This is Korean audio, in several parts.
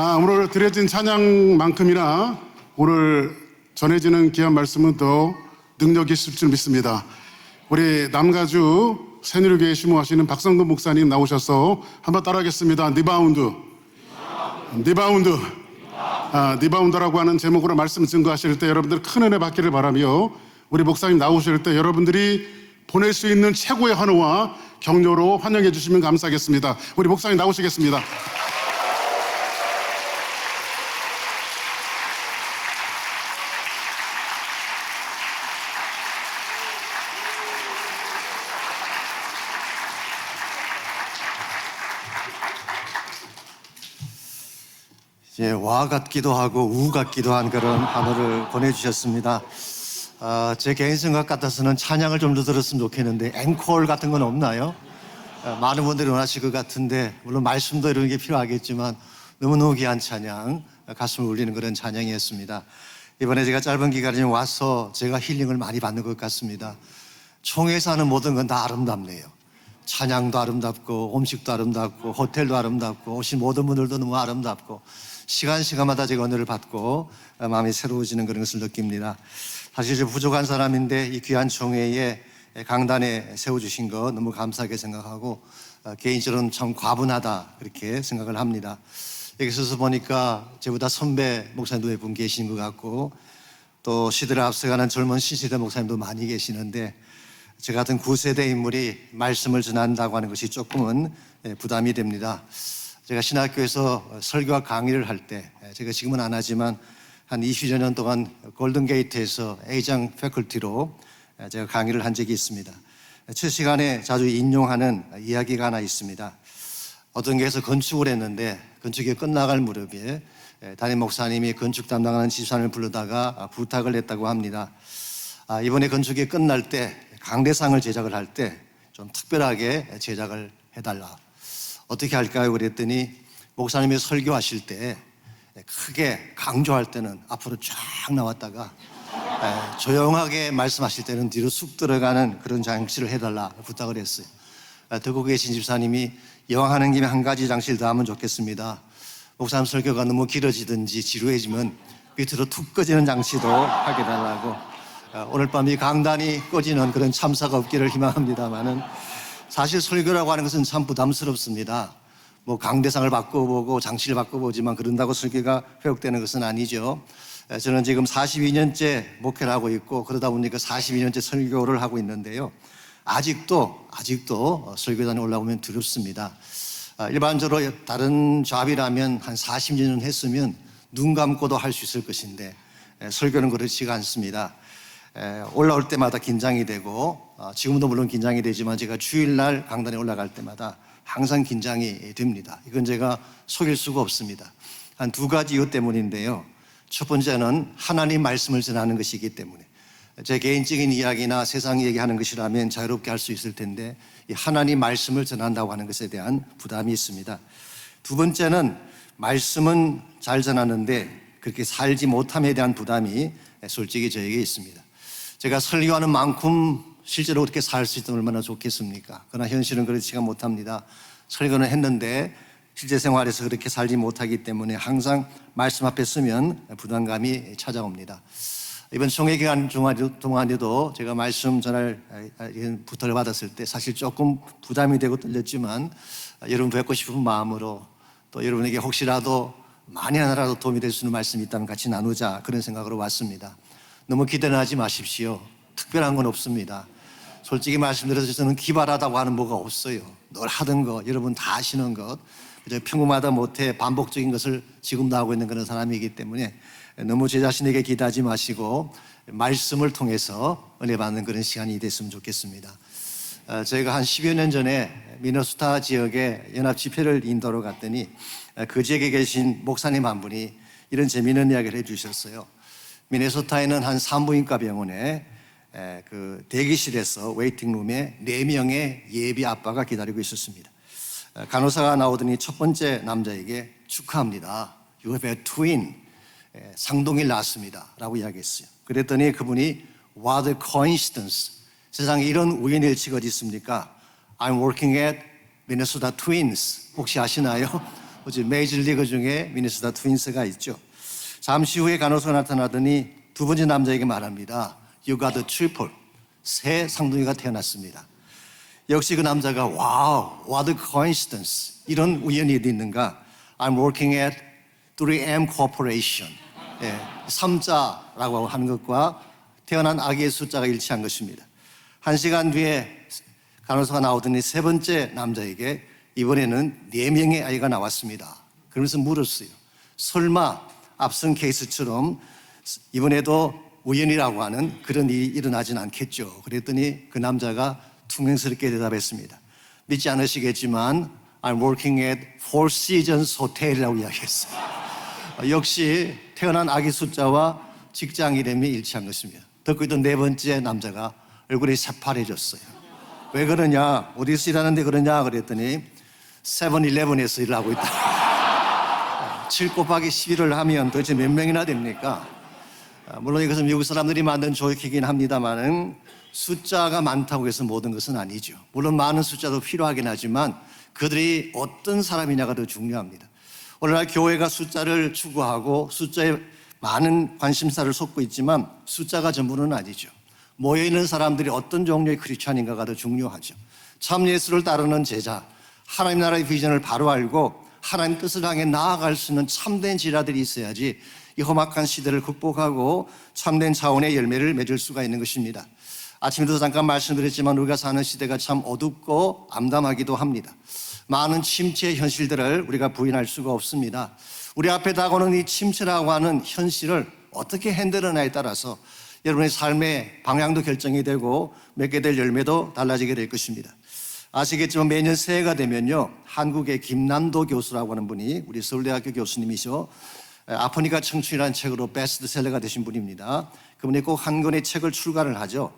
오늘 드려진 찬양만큼이나 오늘 전해지는 귀한 말씀은 더 능력이 있을 줄 믿습니다. 우리 남가주 새누리교회 심호하시는 박성돈 목사님 나오셔서 한번 따라하겠습니다. 리바운드. 리바운드라고 하는 제목으로 말씀 증거하실 때 여러분들 큰 은혜 받기를 바라며, 우리 목사님 나오실 때 여러분들이 보낼 수 있는 최고의 환호와 격려로 환영해 주시면 감사하겠습니다. 우리 목사님 나오시겠습니다. 와 같기도 하고 우 같기도 한 그런 단어를 보내주셨습니다. 제 개인 생각 같아서는 찬양을 좀 더 들었으면 좋겠는데 앵콜 같은 건 없나요? 많은 분들이 원하실 것 같은데, 물론 말씀도 이런 게 필요하겠지만 너무너무 귀한 찬양, 가슴을 울리는 그런 찬양이었습니다. 이번에 제가 짧은 기간에 와서 제가 힐링을 많이 받는 것 같습니다. 총회에서 하는 모든 건 다 아름답네요. 찬양도 아름답고 음식도 아름답고 호텔도 아름답고 오신 모든 분들도 너무 아름답고, 시간마다 제가 은혜를 받고 마음이 새로워지는 그런 것을 느낍니다. 사실 저 부족한 사람인데 이 귀한 총회에 강단에 세워주신 거 너무 감사하게 생각하고, 개인적으로는 참 과분하다 그렇게 생각을 합니다. 여기 서서 보니까 저보다 선배 목사님도 몇 분 계신 것 같고, 또 시대를 앞서가는 젊은 신세대 목사님도 많이 계시는데, 저 같은 9세대 인물이 말씀을 전한다고 하는 것이 조금은 부담이 됩니다. 제가 신학교에서 설교와 강의를 할 때, 제가 지금은 안 하지만 한 20여 년 동안 골든게이트에서 A장 패컬티로 제가 강의를 한 적이 있습니다. 첫 시간에 자주 인용하는 이야기가 하나 있습니다. 어떤 교회에서 건축을 했는데 건축이 끝나갈 무렵에 담임 목사님이 건축 담당하는 집사람을 부르다가 부탁을 했다고 합니다. 이번에 건축이 끝날 때 강대상을 제작을 할 때 좀 특별하게 제작을 해달라. 어떻게 할까요? 그랬더니 목사님이 설교하실 때 크게 강조할 때는 앞으로 쫙 나왔다가 조용하게 말씀하실 때는 뒤로 쑥 들어가는 그런 장치를 해달라 부탁을 했어요. 듣고 계신 집사님이 이왕 하는 김에 한 가지 장치를 더 하면 좋겠습니다. 목사님 설교가 너무 길어지든지 지루해지면 밑으로 툭 꺼지는 장치도 하게 달라고. 오늘 밤 이 강단이 꺼지는 그런 참사가 없기를 희망합니다만은, 사실 설교라고 하는 것은 참 부담스럽습니다. 뭐 강대상을 바꿔보고 장치를 바꿔보지만 그런다고 설교가 회복되는 것은 아니죠. 저는 지금 42년째 목회를 하고 있고, 그러다 보니까 42년째 설교를 하고 있는데요, 아직도 설교단에 올라오면 두렵습니다. 일반적으로 다른 잡이라면 한 40년 했으면 눈 감고도 할 수 있을 것인데, 설교는 그렇지가 않습니다. 올라올 때마다 긴장이 되고, 지금도 물론 긴장이 되지만 제가 주일날 강단에 올라갈 때마다 항상 긴장이 됩니다. 이건 제가 속일 수가 없습니다. 한 두 가지 이유 때문인데요. 첫 번째는 하나님 말씀을 전하는 것이기 때문에, 제 개인적인 이야기나 세상 얘기하는 것이라면 자유롭게 할 수 있을 텐데, 이 하나님 말씀을 전한다고 하는 것에 대한 부담이 있습니다. 두 번째는 말씀은 잘 전하는데 그렇게 살지 못함에 대한 부담이 솔직히 저에게 있습니다. 제가 설교하는 만큼 실제로 그렇게 살 수 있다면 얼마나 좋겠습니까? 그러나 현실은 그렇지가 못합니다. 설교는 했는데 실제 생활에서 그렇게 살지 못하기 때문에 항상 말씀 앞에 서면 부담감이 찾아옵니다. 이번 총회 기간 동안에도 제가 말씀 전할 부탁을 받았을 때 사실 조금 부담이 되고 떨렸지만, 여러분 뵙고 싶은 마음으로, 또 여러분에게 혹시라도 많이 하나라도 도움이 될 수 있는 말씀이 있다면 같이 나누자, 그런 생각으로 왔습니다. 너무 기대는 하지 마십시오. 특별한 건 없습니다. 솔직히 말씀드려서 저는 기발하다고 하는 뭐가 없어요. 늘 하던 거, 여러분 다 아시는 것, 그저 평범하다 못해 반복적인 것을 지금도 하고 있는 그런 사람이기 때문에 너무 제 자신에게 기대하지 마시고 말씀을 통해서 은혜 받는 그런 시간이 됐으면 좋겠습니다. 저희가 한 10여 년 전에 미네소타 지역에 연합 집회를 인도로 갔더니 그 지역에 계신 목사님 한 분이 이런 재미있는 이야기를 해주셨어요. 미네소타에는 한 산부인과 병원에 그 대기실에서 웨이팅룸에 4명의 예비 아빠가 기다리고 있었습니다. 간호사가 나오더니 첫 번째 남자에게 축하합니다. You have a twin. 상동일 낳았습니다 라고 이야기했어요. 그랬더니 그분이 What a coincidence. 세상에 이런 우연의 일치가 어디 있습니까? I'm working at Minnesota Twins. 혹시 아시나요? 어제 메이저리그 중에 미네소타 트윈스가 있죠. 잠시 후에 간호사가 나타나더니 두 번째 남자에게 말합니다. You got a triple. 새 쌍둥이가 태어났습니다. 역시 그 남자가 wow, what a coincidence. 이런 우연이 어디 있는가. I'm working at 3M Corporation. 3자라고 하는 것과 태어난 아기의 숫자가 일치한 것입니다. 1시간 뒤에 간호사가 나오더니 세 번째 남자에게 이번에는 4명의 아이가 나왔습니다. 그러면서 물었어요. 설마 앞선 케이스처럼 이번에도 우연이라고 하는 그런 일이 일어나진 않겠죠. 그랬더니 그 남자가 퉁명스럽게 대답했습니다. 믿지 않으시겠지만 I'm working at Four Seasons Hotel이라고 이야기했어요. 역시 태어난 아기 숫자와 직장 이름이 일치한 것입니다. 듣고 있던 네 번째 남자가 얼굴이 새파래졌어요. 왜 그러냐? 어디서 일하는데 그러냐? 그랬더니 7-11에서 일을 하고 있다. 7 곱하기 11을 하면 도대체 몇 명이나 됩니까? 물론 이것은 미국 사람들이 만든 조직이긴 합니다만 숫자가 많다고 해서 모든 것은 아니죠. 물론 많은 숫자도 필요하긴 하지만 그들이 어떤 사람이냐가 더 중요합니다. 오늘날 교회가 숫자를 추구하고 숫자에 많은 관심사를 쏟고 있지만 숫자가 전부는 아니죠. 모여있는 사람들이 어떤 종류의 크리스찬인가가 더 중요하죠. 참 예수를 따르는 제자, 하나님 나라의 비전을 바로 알고 하나님 뜻을 향해 나아갈 수 있는 참된 지라들이 있어야지 이 험악한 시대를 극복하고 참된 차원의 열매를 맺을 수가 있는 것입니다. 아침에도 잠깐 말씀드렸지만 우리가 사는 시대가 참 어둡고 암담하기도 합니다. 많은 침체의 현실들을 우리가 부인할 수가 없습니다. 우리 앞에 다가오는 이 침체라고 하는 현실을 어떻게 핸들하냐에 따라서 여러분의 삶의 방향도 결정이 되고 맺게 될 열매도 달라지게 될 것입니다. 아시겠지만 매년 새해가 되면요, 한국의 김남도 교수라고 하는 분이 우리 서울대학교 교수님이셔 아프니까 청춘이라는 책으로 베스트셀러가 되신 분입니다. 그분이 꼭 한 권의 책을 출간을 하죠.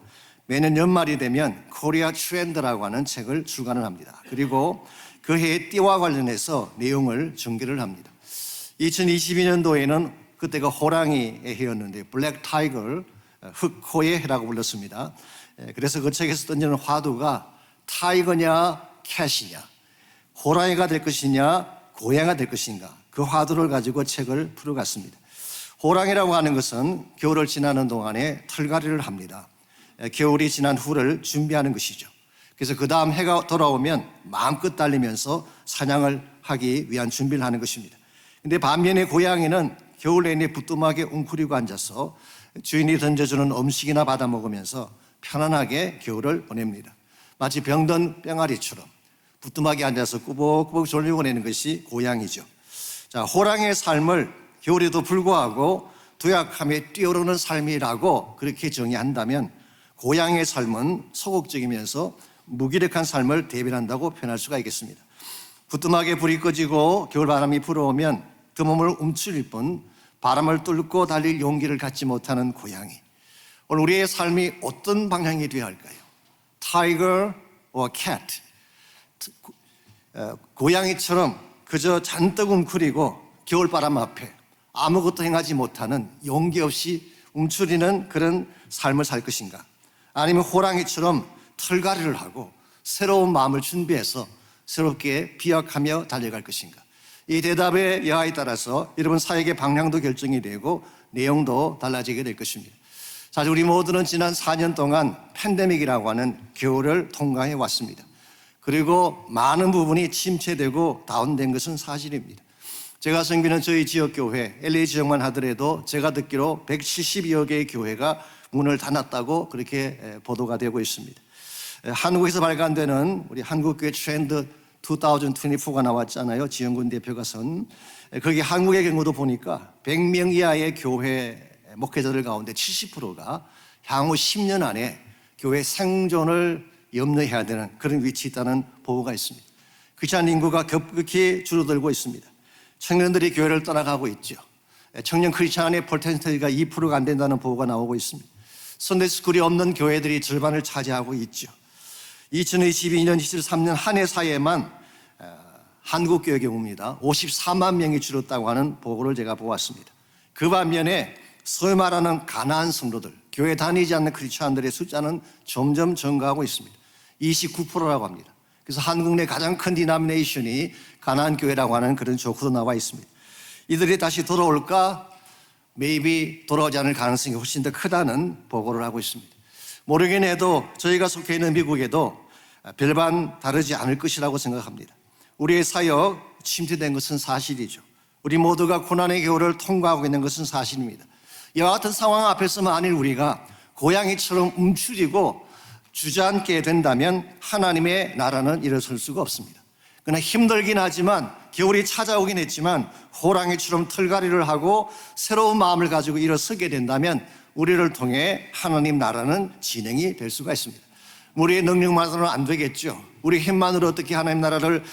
매년 연말이 되면 코리아 트렌드라고 하는 책을 출간을 합니다. 그리고 그 해의 띠와 관련해서 내용을 전개를 합니다. 2022년도에는 그때가 호랑이의 해였는데 블랙 타이거, 흑호의 해라고 불렀습니다. 그래서 그 책에서 던지는 화두가 타이거냐 캣이냐, 호랑이가 될 것이냐 고양이가 될 것인가, 그 화두를 가지고 책을 풀어갔습니다. 호랑이라고 하는 것은 겨울을 지나는 동안에 털갈이를 합니다. 겨울이 지난 후를 준비하는 것이죠. 그래서 그 다음 해가 돌아오면 마음껏 달리면서 사냥을 하기 위한 준비를 하는 것입니다. 근데 반면에 고양이는 겨울 내내 부뚜막에 웅크리고 앉아서 주인이 던져주는 음식이나 받아 먹으면서 편안하게 겨울을 보냅니다. 마치 병든 뿅아리처럼 부뚜막에 앉아서 꾸벅꾸벅 졸리고 보내는 것이 고양이죠. 자, 호랑이의 삶을 겨울에도 불구하고 도약함에 뛰어오르는 삶이라고 그렇게 정의한다면 고양이의 삶은 소극적이면서 무기력한 삶을 대변한다고 표현할 수가 있겠습니다. 부뚜막에 불이 꺼지고 겨울바람이 불어오면 그 몸을 움츠릴 뿐 바람을 뚫고 달릴 용기를 갖지 못하는 고양이. 오늘 우리의 삶이 어떤 방향이 되어야 할까요? Tiger or cat? 고양이처럼 그저 잔뜩 웅크리고 겨울바람 앞에 아무것도 행하지 못하는 용기 없이 움츠리는 그런 삶을 살 것인가? 아니면 호랑이처럼 털갈이를 하고 새로운 마음을 준비해서 새롭게 비약하며 달려갈 것인가? 이 대답의 여하에 따라서 여러분 사역의 방향도 결정이 되고 내용도 달라지게 될 것입니다. 사실 우리 모두는 지난 4년 동안 팬데믹이라고 하는 겨울을 통과해 왔습니다. 그리고 많은 부분이 침체되고 다운된 것은 사실입니다. 제가 섬기는 저희 지역교회 LA 지역만 하더라도 제가 듣기로 170여 개의 교회가 문을 닫았다고 그렇게 보도가 되고 있습니다. 한국에서 발간되는 우리 한국교회 트렌드 2024가 나왔잖아요. 지영군 대표가 선. 거기 한국의 경우도 보니까 100명 이하의 교회 목회자들 가운데 70%가 향후 10년 안에 교회 생존을 염려해야 되는 그런 위치에 있다는 보고가 있습니다. 크리스찬 인구가 급격히 줄어들고 있습니다. 청년들이 교회를 떠나가고 있죠. 청년 크리스찬의 퍼센티지가 2%가 안 된다는 보고가 나오고 있습니다. 선데이스쿨이 없는 교회들이 절반을 차지하고 있죠. 2022년, 23년 한 해 사이에만 한국교회 경우입니다. 54만 명이 줄었다고 하는 보고를 제가 보았습니다. 그 반면에 소위 말하는 가난한 성도들, 교회 다니지 않는 크리스찬들의 숫자는 점점 증가하고 있습니다. 29%라고 합니다. 그래서 한국 내 가장 큰 디나미네이션이 가나안교회라고 하는 그런 조커도 나와 있습니다. 이들이 다시 돌아올까? maybe 돌아오지 않을 가능성이 훨씬 더 크다는 보고를 하고 있습니다. 모르긴 해도 저희가 속해 있는 미국에도 별반 다르지 않을 것이라고 생각합니다. 우리의 사역 침체된 것은 사실이죠. 우리 모두가 고난의 겨울을 통과하고 있는 것은 사실입니다. 이와 같은 상황 앞에서 만일 우리가 고양이처럼 움츠리고 주저앉게 된다면 하나님의 나라는 일어설 수가 없습니다. 그러나 힘들긴 하지만 겨울이 찾아오긴 했지만 호랑이처럼 털갈이를 하고 새로운 마음을 가지고 일어서게 된다면 우리를 통해 하나님 나라는 진행이 될 수가 있습니다. 우리의 능력만으로는 안 되겠죠. 우리 힘만으로 어떻게 하나님 나라를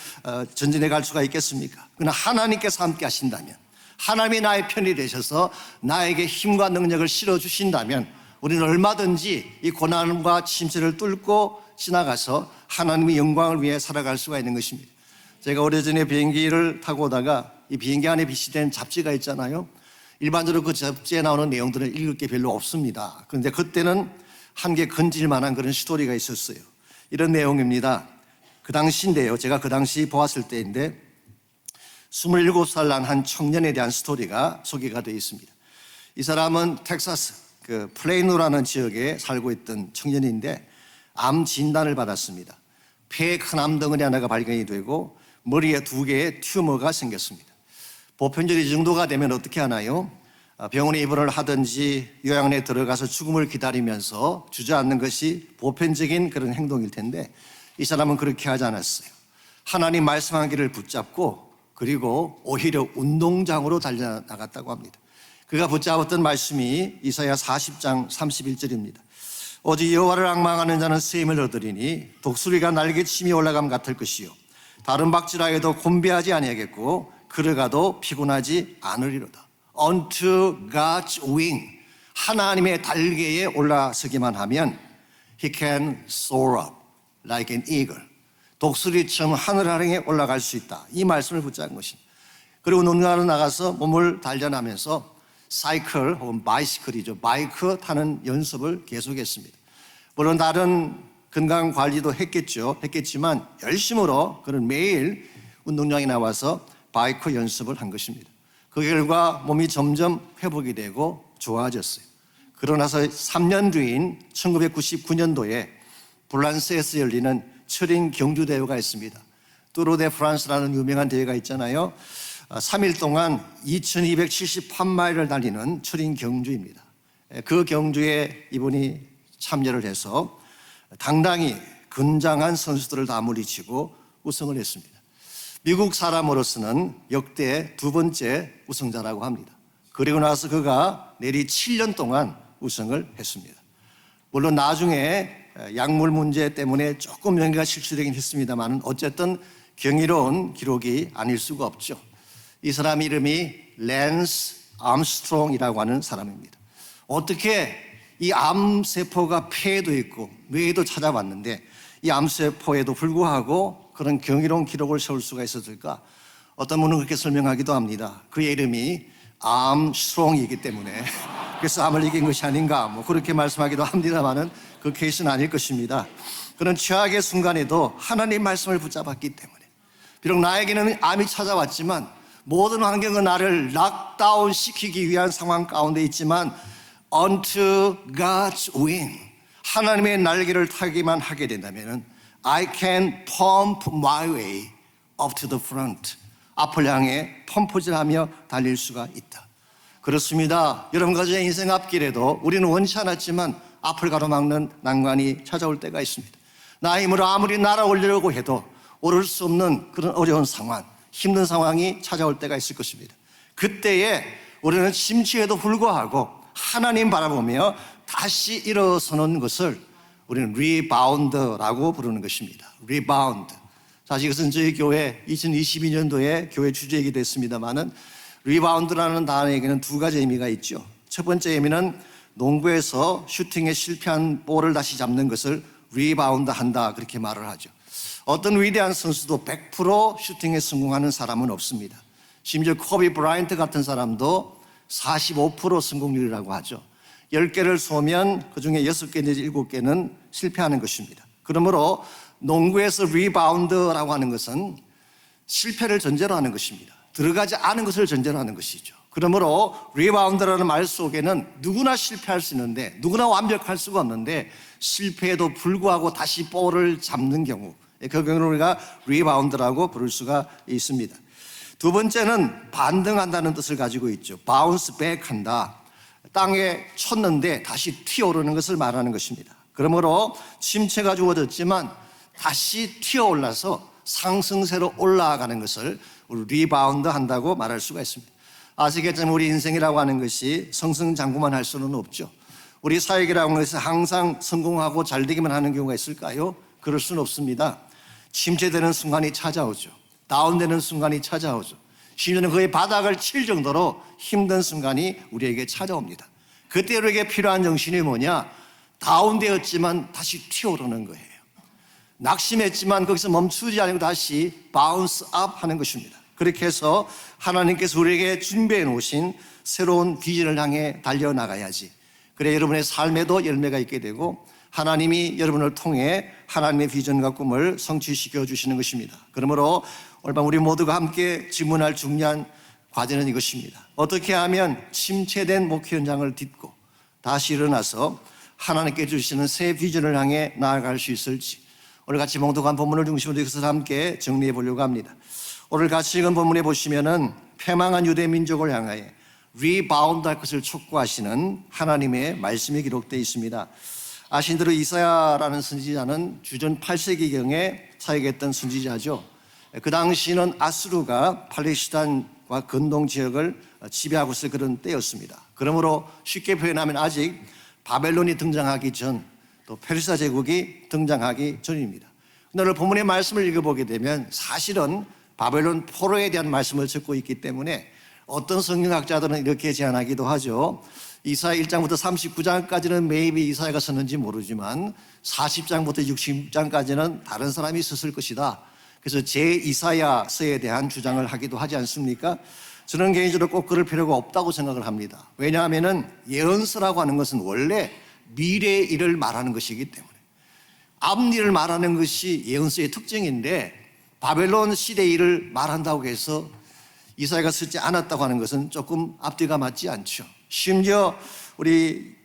전진해 갈 수가 있겠습니까? 그러나 하나님께서 함께 하신다면, 하나님이 나의 편이 되셔서 나에게 힘과 능력을 실어주신다면 우리는 얼마든지 이 고난과 침체를 뚫고 지나가서 하나님의 영광을 위해 살아갈 수가 있는 것입니다. 제가 오래전에 비행기를 타고 오다가 이 비행기 안에 비치된 잡지가 있잖아요. 일반적으로 그 잡지에 나오는 내용들을 읽을 게 별로 없습니다. 그런데 그때는 한 개 건질 만한 그런 스토리가 있었어요. 이런 내용입니다. 그 당시인데요. 제가 그 당시 보았을 때인데 27살 난 한 청년에 대한 스토리가 소개가 되어 있습니다. 이 사람은 텍사스 그 플레이노라는 지역에 살고 있던 청년인데 암 진단을 받았습니다. 폐에 큰 암덩어리 하나가 발견이 되고 머리에 2개의 튜머가 생겼습니다. 보편적으로 이 정도가 되면 어떻게 하나요? 병원에 입원을 하든지 요양원에 들어가서 죽음을 기다리면서 주저앉는 것이 보편적인 그런 행동일 텐데 이 사람은 그렇게 하지 않았어요. 하나님 말씀한 길을 붙잡고 그리고 오히려 운동장으로 달려나갔다고 합니다. 그가 붙잡았던 말씀이 이사야 40장 31절입니다. 오직 여호와를 앙망하는 자는 셈을 얻으리니 독수리가 날개침이 올라감 같을 것이요 다른 박질하여도 곤배하지 아니하겠고 걸어가도 피곤하지 않으리로다. Onto God's wing, 하나님의 달개에 올라서기만 하면 He can soar up like an eagle. 독수리처럼 하늘 아래에 올라갈 수 있다. 이 말씀을 붙잡은 것입니다. 그리고 농장으로 나가서 몸을 단련하면서 사이클 혹은 바이시클이죠. 바이크 타는 연습을 계속했습니다. 물론 다른 건강 관리도 했겠지만 열심으로 그는 매일 운동장에 나와서 바이크 연습을 한 것입니다. 그 결과 몸이 점점 회복이 되고 좋아졌어요. 그러나서 3년 뒤인 1999년도에 불란스에서 열리는 철인 경주 대회가 있습니다. 뚜르데 프랑스라는 유명한 대회가 있잖아요. 3일 동안 2278마일을 달리는 철인 경주입니다. 그 경주에 이분이 참여를 해서 당당히 건장한 선수들을 다 물리치고 우승을 했습니다. 미국 사람으로서는 역대 2번째 우승자라고 합니다. 그리고 나서 그가 내리 7년 동안 우승을 했습니다. 물론 나중에 약물 문제 때문에 조금 연기가 실추되긴 했습니다만 어쨌든 경이로운 기록이 아닐 수가 없죠. 이 사람 이름이 랜스 암스트롱이라고 하는 사람입니다. 어떻게 이 암세포가 폐에도 있고 뇌에도 찾아왔는데 이 암세포에도 불구하고 그런 경이로운 기록을 세울 수가 있었을까? 어떤 분은 그렇게 설명하기도 합니다. 그의 이름이 암스트롱이기 때문에 그래서 암을 이긴 것이 아닌가 뭐 그렇게 말씀하기도 합니다만은 그 케이스는 아닐 것입니다. 그런 최악의 순간에도 하나님 말씀을 붙잡았기 때문에 비록 나에게는 암이 찾아왔지만 모든 환경은 나를 락다운 시키기 위한 상황 가운데 있지만 onto God's wing, 하나님의 날개를 타기만 하게 된다면 I can pump my way up to the front, 앞을 향해 펌프질하며 달릴 수가 있다. 그렇습니다. 여러분 가정의 인생 앞길에도 우리는 원치 않았지만 앞을 가로막는 난관이 찾아올 때가 있습니다. 나의 힘으로 아무리 날아오려고 해도 오를 수 없는 그런 어려운 상황, 힘든 상황이 찾아올 때가 있을 것입니다. 그때에 우리는 심취에도 불구하고 하나님 바라보며 다시 일어서는 것을 우리는 리바운드라고 부르는 것입니다. 리바운드. 사실 이것은 저희 교회 2022년도에 교회 주제이기도 했습니다만은 리바운드라는 단어에게는 2가지 의미가 있죠. 첫 번째 의미는 농구에서 슈팅에 실패한 볼을 다시 잡는 것을 리바운드 한다 그렇게 말을 하죠. 어떤 위대한 선수도 100% 슈팅에 성공하는 사람은 없습니다. 심지어 코비 브라이언트 같은 사람도 45% 성공률이라고 하죠. 10개를 쏘면 그중에 6개 내지 7개는 실패하는 것입니다. 그러므로 농구에서 리바운드라고 하는 것은 실패를 전제로 하는 것입니다. 들어가지 않은 것을 전제로 하는 것이죠. 그러므로 리바운드라는 말 속에는 누구나 실패할 수 있는데, 누구나 완벽할 수가 없는데, 실패에도 불구하고 다시 볼을 잡는 경우, 그 경우를 우리가 리바운드라고 부를 수가 있습니다. 두 번째는 반등한다는 뜻을 가지고 있죠. 바운스 백한다. 땅에 쳤는데 다시 튀어오르는 것을 말하는 것입니다. 그러므로 침체가 주어졌지만 다시 튀어올라서 상승세로 올라가는 것을 우리 리바운드 한다고 말할 수가 있습니다. 아시겠지만 우리 인생이라고 하는 것이 승승장구만 할 수는 없죠. 우리 사역이라고 하는 것이 항상 성공하고 잘 되기만 하는 경우가 있을까요? 그럴 수는 없습니다. 침체되는 순간이 찾아오죠. 다운되는 순간이 찾아오죠. 심지어는 거의 바닥을 칠 정도로 힘든 순간이 우리에게 찾아옵니다. 그때 우리에게 필요한 정신이 뭐냐? 다운되었지만 다시 튀어오르는 거예요. 낙심했지만 거기서 멈추지 않고 다시 바운스 업 하는 것입니다. 그렇게 해서 하나님께서 우리에게 준비해 놓으신 새로운 비전을 향해 달려나가야지. 그래 여러분의 삶에도 열매가 있게 되고 하나님이 여러분을 통해 하나님의 비전과 꿈을 성취시켜 주시는 것입니다. 그러므로 오늘 밤 우리 모두가 함께 질문할 중요한 과제는 이것입니다. 어떻게 하면 침체된 목표 현장을 딛고 다시 일어나서 하나님께 주시는 새 비전을 향해 나아갈 수 있을지, 오늘 같이 봉독한 본문을 중심으로 이것을 함께 정리해 보려고 합니다. 오늘 같이 읽은 본문에 보시면은 패망한 유대 민족을 향하여 리바운드 할 것을 촉구하시는 하나님의 말씀이 기록되어 있습니다. 아신 대로 이사야라는 선지자는 주전 8세기경에 사역했던 선지자죠. 그 당시는 아수르가 팔레스타인과 근동 지역을 지배하고 있을 그런 때였습니다. 그러므로 쉽게 표현하면 아직 바벨론이 등장하기 전, 또 페르시아 제국이 등장하기 전입니다. 오늘 본문의 말씀을 읽어보게 되면 사실은 바벨론 포로에 대한 말씀을 듣고 있기 때문에 어떤 성경학자들은 이렇게 제안하기도 하죠. 이사야 1장부터 39장까지는 매입이 이사야가 썼는지 모르지만 40장부터 60장까지는 다른 사람이 썼을 것이다. 그래서 제2사야서에 대한 주장을 하기도 하지 않습니까? 저는 개인적으로 꼭 그럴 필요가 없다고 생각을 합니다. 왜냐하면 예언서라고 하는 것은 원래 미래의 일을 말하는 것이기 때문에, 앞일을 말하는 것이 예언서의 특징인데 바벨론 시대의 일을 말한다고 해서 이사야가 쓰지 않았다고 하는 것은 조금 앞뒤가 맞지 않죠. 심지어 우리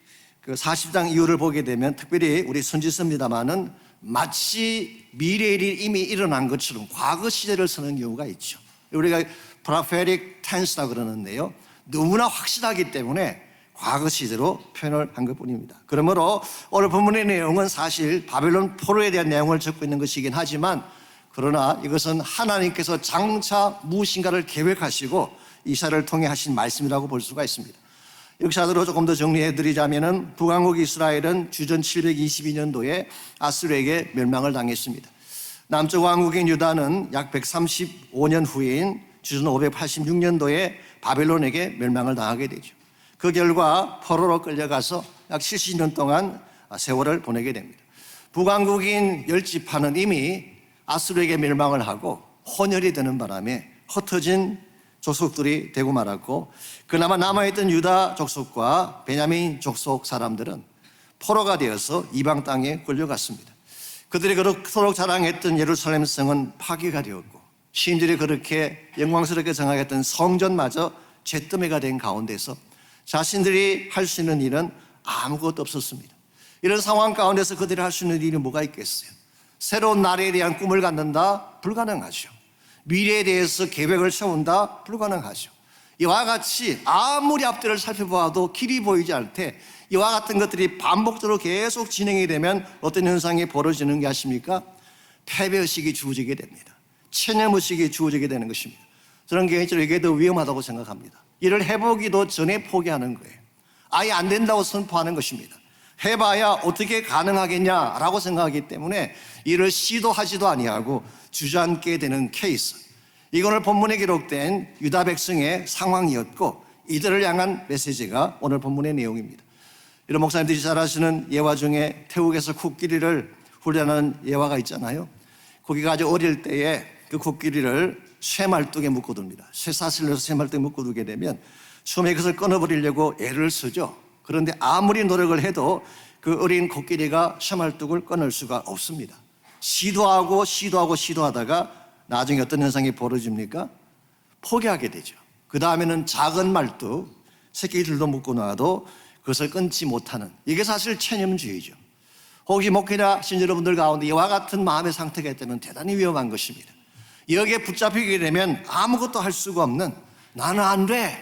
그 40장 이후를 보게 되면 특별히 우리 선지서입니다마는 마치 미래의 일이 이미 일어난 것처럼 과거 시제를 쓰는 경우가 있죠. 우리가 prophetic tense라고 그러는데요, 너무나 확실하기 때문에 과거 시제로 표현을 한 것뿐입니다. 그러므로 오늘 본문의 내용은 사실 바벨론 포로에 대한 내용을 적고 있는 것이긴 하지만, 그러나 이것은 하나님께서 장차 무엇인가를 계획하시고 이사야를 통해 하신 말씀이라고 볼 수가 있습니다. 역사적으로 조금 더 정리해 드리자면 북왕국 이스라엘은 주전 722년도에 아수르에게 멸망을 당했습니다. 남쪽 왕국인 유다는 약 135년 후인 주전 586년도에 바벨론에게 멸망을 당하게 되죠. 그 결과 포로로 끌려가서 약 70년 동안 세월을 보내게 됩니다. 북왕국인 10지파는 이미 아수르에게 멸망을 하고 혼혈이 되는 바람에 흩어진 족속들이 되고 말았고, 그나마 남아있던 유다 족속과 베냐민 족속 사람들은 포로가 되어서 이방 땅에 끌려갔습니다. 그들이 그렇도록 자랑했던 예루살렘 성은 파괴가 되었고, 시인들이 그렇게 영광스럽게 생각했던 성전마저 잿더미가 된 가운데서 자신들이 할 수 있는 일은 아무것도 없었습니다. 이런 상황 가운데서 그들이 할 수 있는 일이 뭐가 있겠어요? 새로운 나라에 대한 꿈을 갖는다? 불가능하죠. 미래에 대해서 계획을 세운다? 불가능하죠. 이와 같이 아무리 앞뒤를 살펴보아도 길이 보이지 않을 때 이와 같은 것들이 반복적으로 계속 진행이 되면 어떤 현상이 벌어지는 게 아십니까? 패배의식이 주어지게 됩니다. 체념의식이 주어지게 되는 것입니다. 저는 개인적으로 이게 더 위험하다고 생각합니다. 이를 해보기도 전에 포기하는 거예요. 아예 안 된다고 선포하는 것입니다. 해봐야 어떻게 가능하겠냐라고 생각하기 때문에 이를 시도하지도 아니하고 주저앉게 되는 케이스. 이건 오늘 본문에 기록된 유다 백성의 상황이었고 이들을 향한 메시지가 오늘 본문의 내용입니다. 이런 목사님들이 잘 아시는 예화 중에 태국에서 코끼리를 훈련하는 예화가 있잖아요. 거기가 아주 어릴 때에 그 코끼리를 쇠말뚝에 묶어둡니다. 쇠사슬을 넣어서 쇠말뚝에 묶어두게 되면 처음에 그것을 끊어버리려고 애를 쓰죠. 그런데 아무리 노력을 해도 그 어린 코끼리가 샤말뚝을 끊을 수가 없습니다. 시도하다가 나중에 어떤 현상이 벌어집니까? 포기하게 되죠. 그 다음에는 작은 말뚝, 새끼들도 묶고 놔도 그것을 끊지 못하는, 이게 사실 체념주의죠. 혹시 목회자 신자 여러분들 가운데 이와 같은 마음의 상태가 있다면 대단히 위험한 것입니다. 여기에 붙잡히게 되면 아무것도 할 수가 없는, 나는 안 돼,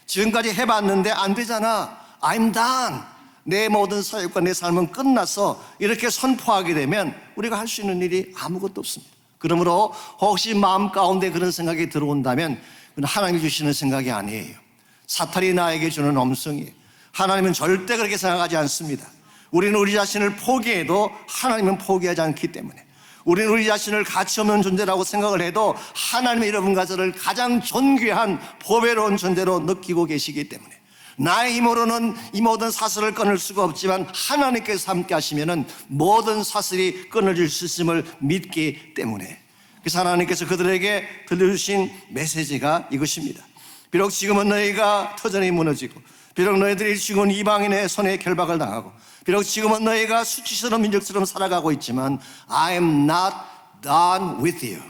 지금까지 해봤는데 안 되잖아, I'm done, 내 모든 사역과 내 삶은 끝났어, 이렇게 선포하게 되면 우리가 할 수 있는 일이 아무것도 없습니다. 그러므로 혹시 마음 가운데 그런 생각이 들어온다면 그건 하나님이 주시는 생각이 아니에요. 사탄이 나에게 주는 엄성이에요. 하나님은 절대 그렇게 생각하지 않습니다. 우리는 우리 자신을 포기해도 하나님은 포기하지 않기 때문에, 우리는 우리 자신을 가치 없는 존재라고 생각을 해도 하나님은 여러분과 저를 가장 존귀한 보배로운 존재로 느끼고 계시기 때문에, 나의 힘으로는 이 모든 사슬을 끊을 수가 없지만 하나님께서 함께 하시면은 모든 사슬이 끊어질 수 있음을 믿기 때문에, 그래서 하나님께서 그들에게 들려주신 메시지가 이것입니다. 비록 지금은 너희가 터전이 무너지고, 비록 너희들이 지금 이방인의 손에 결박을 당하고, 비록 지금은 너희가 수치스러운 민족처럼 살아가고 있지만 I am not done with you.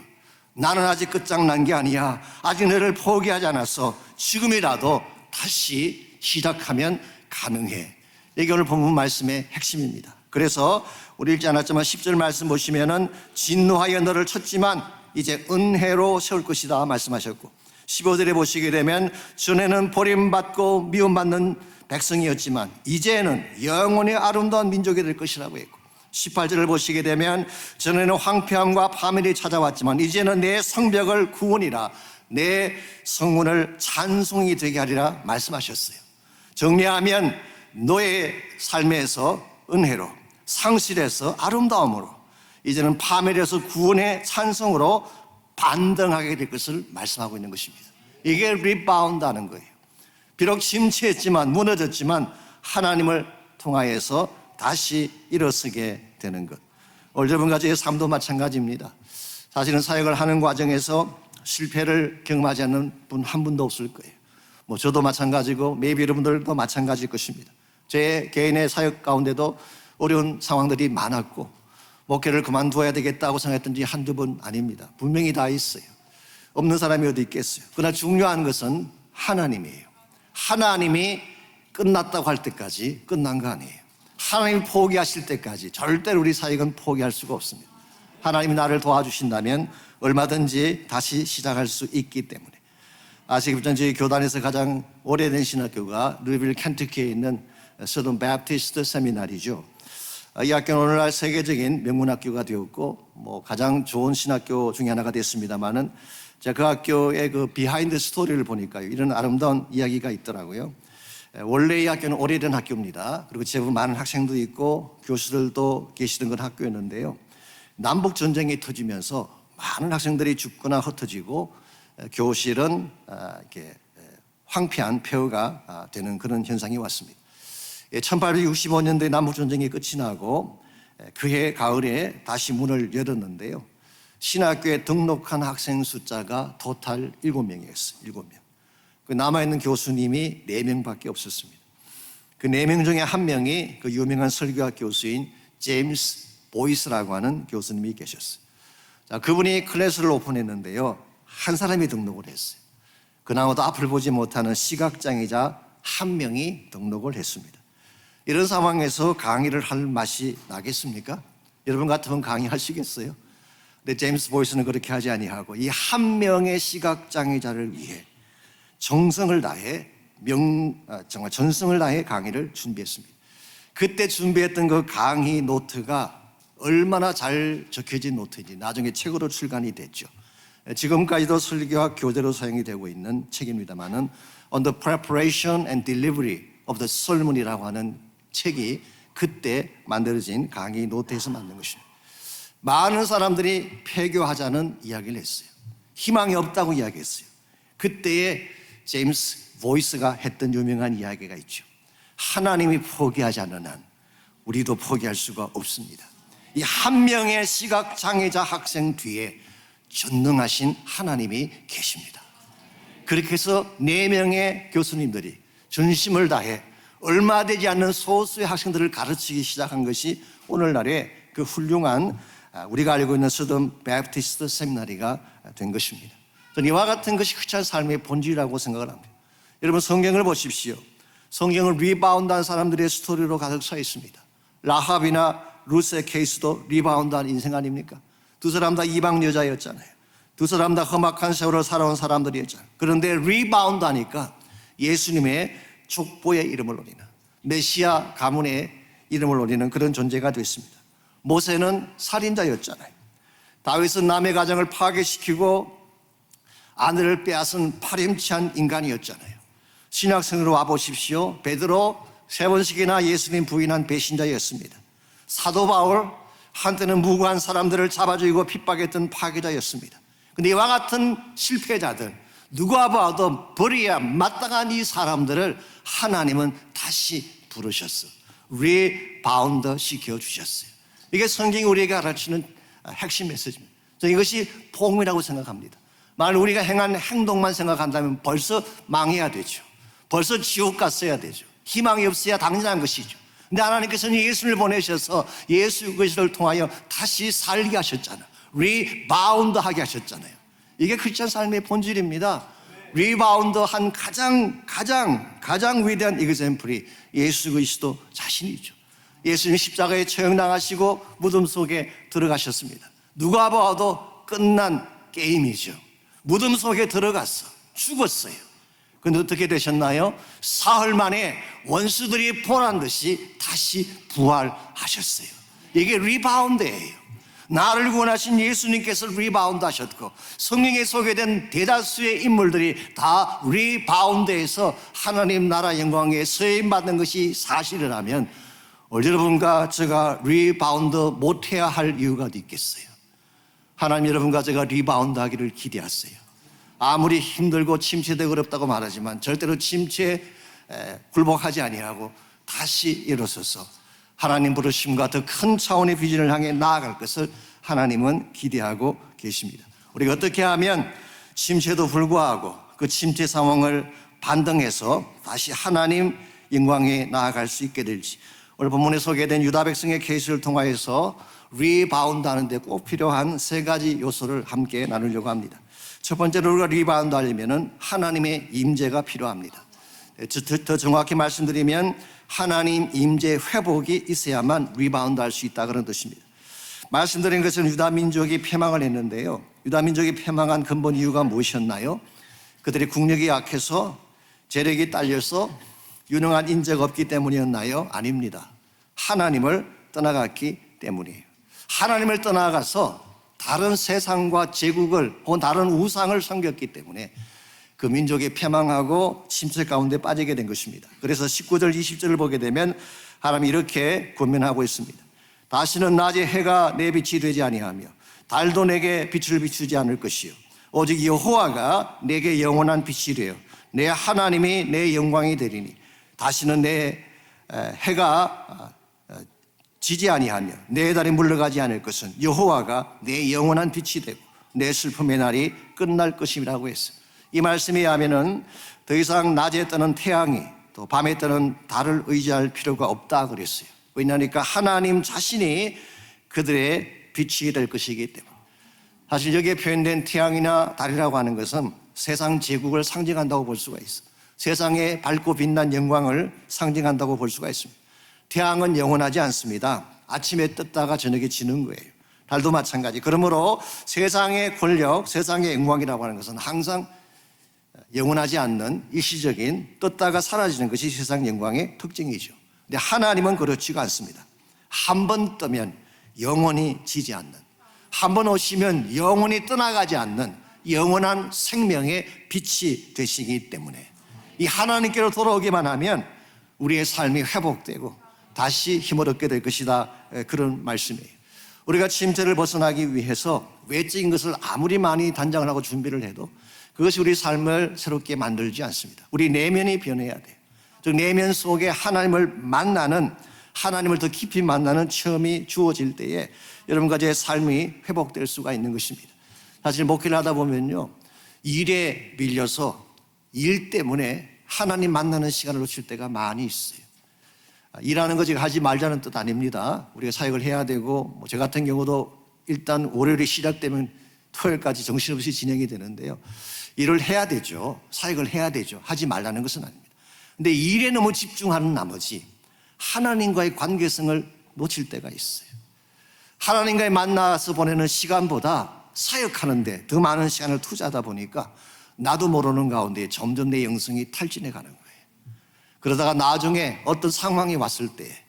나는 아직 끝장난 게 아니야. 아직 너희를 포기하지 않았어. 지금이라도 다시 시작하면 가능해. 이게 오늘 본문 말씀의 핵심입니다. 그래서 우리 읽지 않았지만 10절 말씀 보시면은 진노하여 너를 쳤지만 이제 은혜로 세울 것이다 말씀하셨고, 15절에 보시게 되면 전에는 버림받고 미움받는 백성이었지만 이제는 영원히 아름다운 민족이 될 것이라고 했고, 18절을 보시게 되면 전에는 황폐함과 파멸이 찾아왔지만 이제는 내 성벽을 구원이라 내 성문을 찬송이 되게 하리라 말씀하셨어요. 정리하면 너의 삶에서 은혜로, 상실에서 아름다움으로, 이제는 파멸에서 구원의 찬송으로 반등하게 될 것을 말씀하고 있는 것입니다. 이게 리바운드하는 거예요. 비록 침체했지만, 무너졌지만 하나님을 통하여서 다시 일어서게 되는 것. 오늘 여러분 가족의 삶도 마찬가지입니다. 사실은 사역을 하는 과정에서 실패를 경험하지 않는 분 한 분도 없을 거예요. 저도 마찬가지고 maybe 여러분들도 마찬가지일 것입니다. 제 개인의 사역 가운데도 어려운 상황들이 많았고 목회를 그만두어야 되겠다고 생각했던 지 한두 번 아닙니다. 분명히 다 있어요. 없는 사람이 어디 있겠어요. 그러나 중요한 것은 하나님이에요. 하나님이 끝났다고 할 때까지 끝난 거 아니에요. 하나님이 포기하실 때까지 절대로 우리 사역은 포기할 수가 없습니다. 하나님이 나를 도와주신다면 얼마든지 다시 시작할 수 있기 때문에. 아시겠지만 저희 교단에서 가장 오래된 신학교가 루이빌 켄터키에 있는 서던 베프티스트 세미나리죠. 이 학교는 오늘날 세계적인 명문학교가 되었고 가장 좋은 신학교 중에 하나가 됐습니다만은 제가 그 학교의 그 비하인드 스토리를 보니까 이런 아름다운 이야기가 있더라고요. 원래 이 학교는 오래된 학교입니다. 그리고 제법 많은 학생도 있고 교수들도 계시던 건 학교였는데요. 남북 전쟁이 터지면서 많은 학생들이 죽거나 흩어지고 교실은 이렇게 황폐한 폐허가 되는 그런 현상이 왔습니다. 1865년도에 남북전쟁이 끝이 나고 그해 가을에 다시 문을 열었는데요. 신학교에 등록한 학생 숫자가 토탈 7명이었어요. 7명. 그 남아있는 교수님이 4명밖에 없었습니다. 그 4명 중에 한 명이 그 유명한 설교학 교수인 제임스 보이스라고 하는 교수님이 계셨어요. 자, 그분이 클래스를 오픈했는데요. 한 사람이 등록을 했어요. 그나마도 앞을 보지 못하는 시각장애자 한 명이 등록을 했습니다. 이런 상황에서 강의를 할 맛이 나겠습니까? 여러분 같으면 강의하시겠어요? 근데 제임스 보이스는 그렇게 하지 아니하고 이 한 명의 시각장애자를 위해 정성을 다해 정말 전성을 다해 강의를 준비했습니다. 그때 준비했던 그 강의 노트가 얼마나 잘 적혀진 노트인지 나중에 책으로 출간이 됐죠. 지금까지도 설교학 교재로 사용이 되고 있는 책입니다만은 On the Preparation and Delivery of the Sermon이라고 하는 책이 그때 만들어진 강의 노트에서 만든 것입니다. 많은 사람들이 폐교하자는 이야기를 했어요. 희망이 없다고 이야기했어요. 그때의 제임스 보이스가 했던 유명한 이야기가 있죠. 하나님이 포기하지 않는 한 우리도 포기할 수가 없습니다. 이 한 명의 시각장애자 학생 뒤에 전능하신 하나님이 계십니다. 그렇게 해서 4명의 교수님들이 전심을 다해 얼마 되지 않는 소수의 학생들을 가르치기 시작한 것이 오늘날의 그 훌륭한 우리가 알고 있는 서던 베프티스트 세미나리가 된 것입니다. 저는 이와 같은 것이 크리스찬 삶의 본질이라고 생각을 합니다. 여러분 성경을 보십시오. 성경은 리바운드한 사람들의 스토리로 가득 차 있습니다. 라합이나 루스의 케이스도 리바운드한 인생 아닙니까? 두 사람 다 이방 여자였잖아요. 두 사람 다 험악한 세월을 살아온 사람들이었잖아요. 그런데 리바운드하니까 예수님의 족보의 이름을 올리는, 메시아 가문의 이름을 올리는 그런 존재가 됐습니다. 모세는 살인자였잖아요. 다윗은 남의 가정을 파괴시키고 아내를 빼앗은 파렴치한 인간이었잖아요. 신학생으로 와보십시오. 베드로 3번씩이나 예수님 부인한 배신자였습니다. 사도 바울 한때는 무고한 사람들을 잡아 죽이고 핍박했던 파괴자였습니다. 그런데 이와 같은 실패자들, 누가 봐도 버려야 마땅한 이 사람들을 하나님은 다시 부르셨어. 리바운드 시켜주셨어요. 이게 성경이 우리에게 가르치는 핵심 메시지입니다. 저는 이것이 복음이라고 생각합니다. 만약 우리가 행한 행동만 생각한다면 벌써 망해야 되죠. 벌써 지옥 갔어야 되죠. 희망이 없어야 당연한 것이죠. 근데 하나님께서는 예수를 보내셔서 예수 그리스도를 통하여 다시 살게 하셨잖아요. 리바운드 하게 하셨잖아요. 이게 크리스찬 삶의 본질입니다. 리바운드한 가장 위대한 이그샘플이 예수 그리스도 자신이죠. 예수님 십자가에 처형당하시고 무덤 속에 들어가셨습니다. 누가 봐도 끝난 게임이죠. 무덤 속에 들어갔어. 죽었어요. 그런데 어떻게 되셨나요? 사흘 만에 원수들이 보란 듯이 다시 부활하셨어요. 이게 리바운드예요. 나를 구원하신 예수님께서 리바운드 하셨고 성경에 소개된 대다수의 인물들이 다 리바운드에서 하나님 나라 영광에 서임받는 것이 사실이라면 여러분과 제가 리바운드 못해야 할 이유가 어디 있겠어요? 하나님 여러분과 제가 리바운드 하기를 기대하세요. 아무리 힘들고 침체되고 어렵다고 말하지만 절대로 침체에 굴복하지 아니하고 다시 일어서서 하나님 부르심과 더 큰 차원의 비전을 향해 나아갈 것을 하나님은 기대하고 계십니다. 우리가 어떻게 하면 침체도 불구하고 그 침체 상황을 반등해서 다시 하나님 영광에 나아갈 수 있게 될지, 오늘 본문에 소개된 유다 백성의 케이스를 통하여서 리바운드 하는데 꼭 필요한 3가지 요소를 함께 나누려고 합니다. 첫 번째로 우리가 리바운드 하려면 하나님의 임재가 필요합니다. 더 정확히 말씀드리면 하나님 임재 회복이 있어야만 리바운드 할 수 있다, 그런 뜻입니다. 말씀드린 것은 유다 민족이 패망을 했는데요. 유다 민족이 패망한 근본 이유가 무엇이었나요? 그들의 국력이 약해서 재력이 딸려서 유능한 인재가 없기 때문이었나요? 아닙니다. 하나님을 떠나갔기 때문이에요. 하나님을 떠나가서 다른 세상과 제국을 혹은 다른 우상을 섬겼기 때문에 그 민족이 패망하고 침체 가운데 빠지게 된 것입니다. 그래서 19절 20절을 보게 되면 하나님이 이렇게 권면하고 있습니다. 다시는 낮에 해가 내 빛이 되지 아니하며 달도 내게 빛을 비추지 않을 것이요 오직 여호와가 내게 영원한 빛이 되어 내 하나님이 내 영광이 되리니 다시는 내 해가 지지 아니하며 내 달이 물러가지 않을 것은 여호와가 내 영원한 빛이 되고 내 슬픔의 날이 끝날 것이라고 했어요. 이 말씀에 의하면은 더 이상 낮에 뜨는 태양이 또 밤에 뜨는 달을 의지할 필요가 없다 그랬어요. 왜냐하니까 하나님 자신이 그들의 빛이 될 것이기 때문에. 사실 여기에 표현된 태양이나 달이라고 하는 것은 세상 제국을 상징한다고 볼 수가 있어요. 세상에 밝고 빛난 영광을 상징한다고 볼 수가 있습니다. 태양은 영원하지 않습니다. 아침에 떴다가 저녁에 지는 거예요. 달도 마찬가지. 그러므로 세상의 권력, 세상의 영광이라고 하는 것은 항상 영원하지 않는 일시적인 떴다가 사라지는 것이 세상 영광의 특징이죠. 근데 하나님은 그렇지가 않습니다. 한 번 뜨면 영원히 지지 않는, 한 번 오시면 영원히 떠나가지 않는 영원한 생명의 빛이 되시기 때문에 이 하나님께로 돌아오기만 하면 우리의 삶이 회복되고 다시 힘을 얻게 될 것이다, 그런 말씀이에요. 우리가 침체를 벗어나기 위해서 외적인 것을 아무리 많이 단장을 하고 준비를 해도 그것이 우리 삶을 새롭게 만들지 않습니다. 우리 내면이 변해야 돼요. 즉 내면 속에 하나님을 만나는, 하나님을 더 깊이 만나는 체험이 주어질 때에 여러분과 제 삶이 회복될 수가 있는 것입니다. 사실 목회를 하다 보면요, 일에 밀려서 일 때문에 하나님 만나는 시간을 놓칠 때가 많이 있어요. 일하는 거 지금 하지 말자는 뜻 아닙니다. 우리가 사역을 해야 되고, 저 같은 경우도 일단 월요일이 시작되면 토요일까지 정신없이 진행이 되는데요. 일을 해야 되죠. 사역을 해야 되죠. 하지 말라는 것은 아닙니다. 근데 일에 너무 집중하는 나머지 하나님과의 관계성을 놓칠 때가 있어요. 하나님과의 만나서 보내는 시간보다 사역하는데 더 많은 시간을 투자하다 보니까 나도 모르는 가운데 점점 내 영성이 탈진해 가는 거예요. 그러다가 나중에 어떤 상황이 왔을 때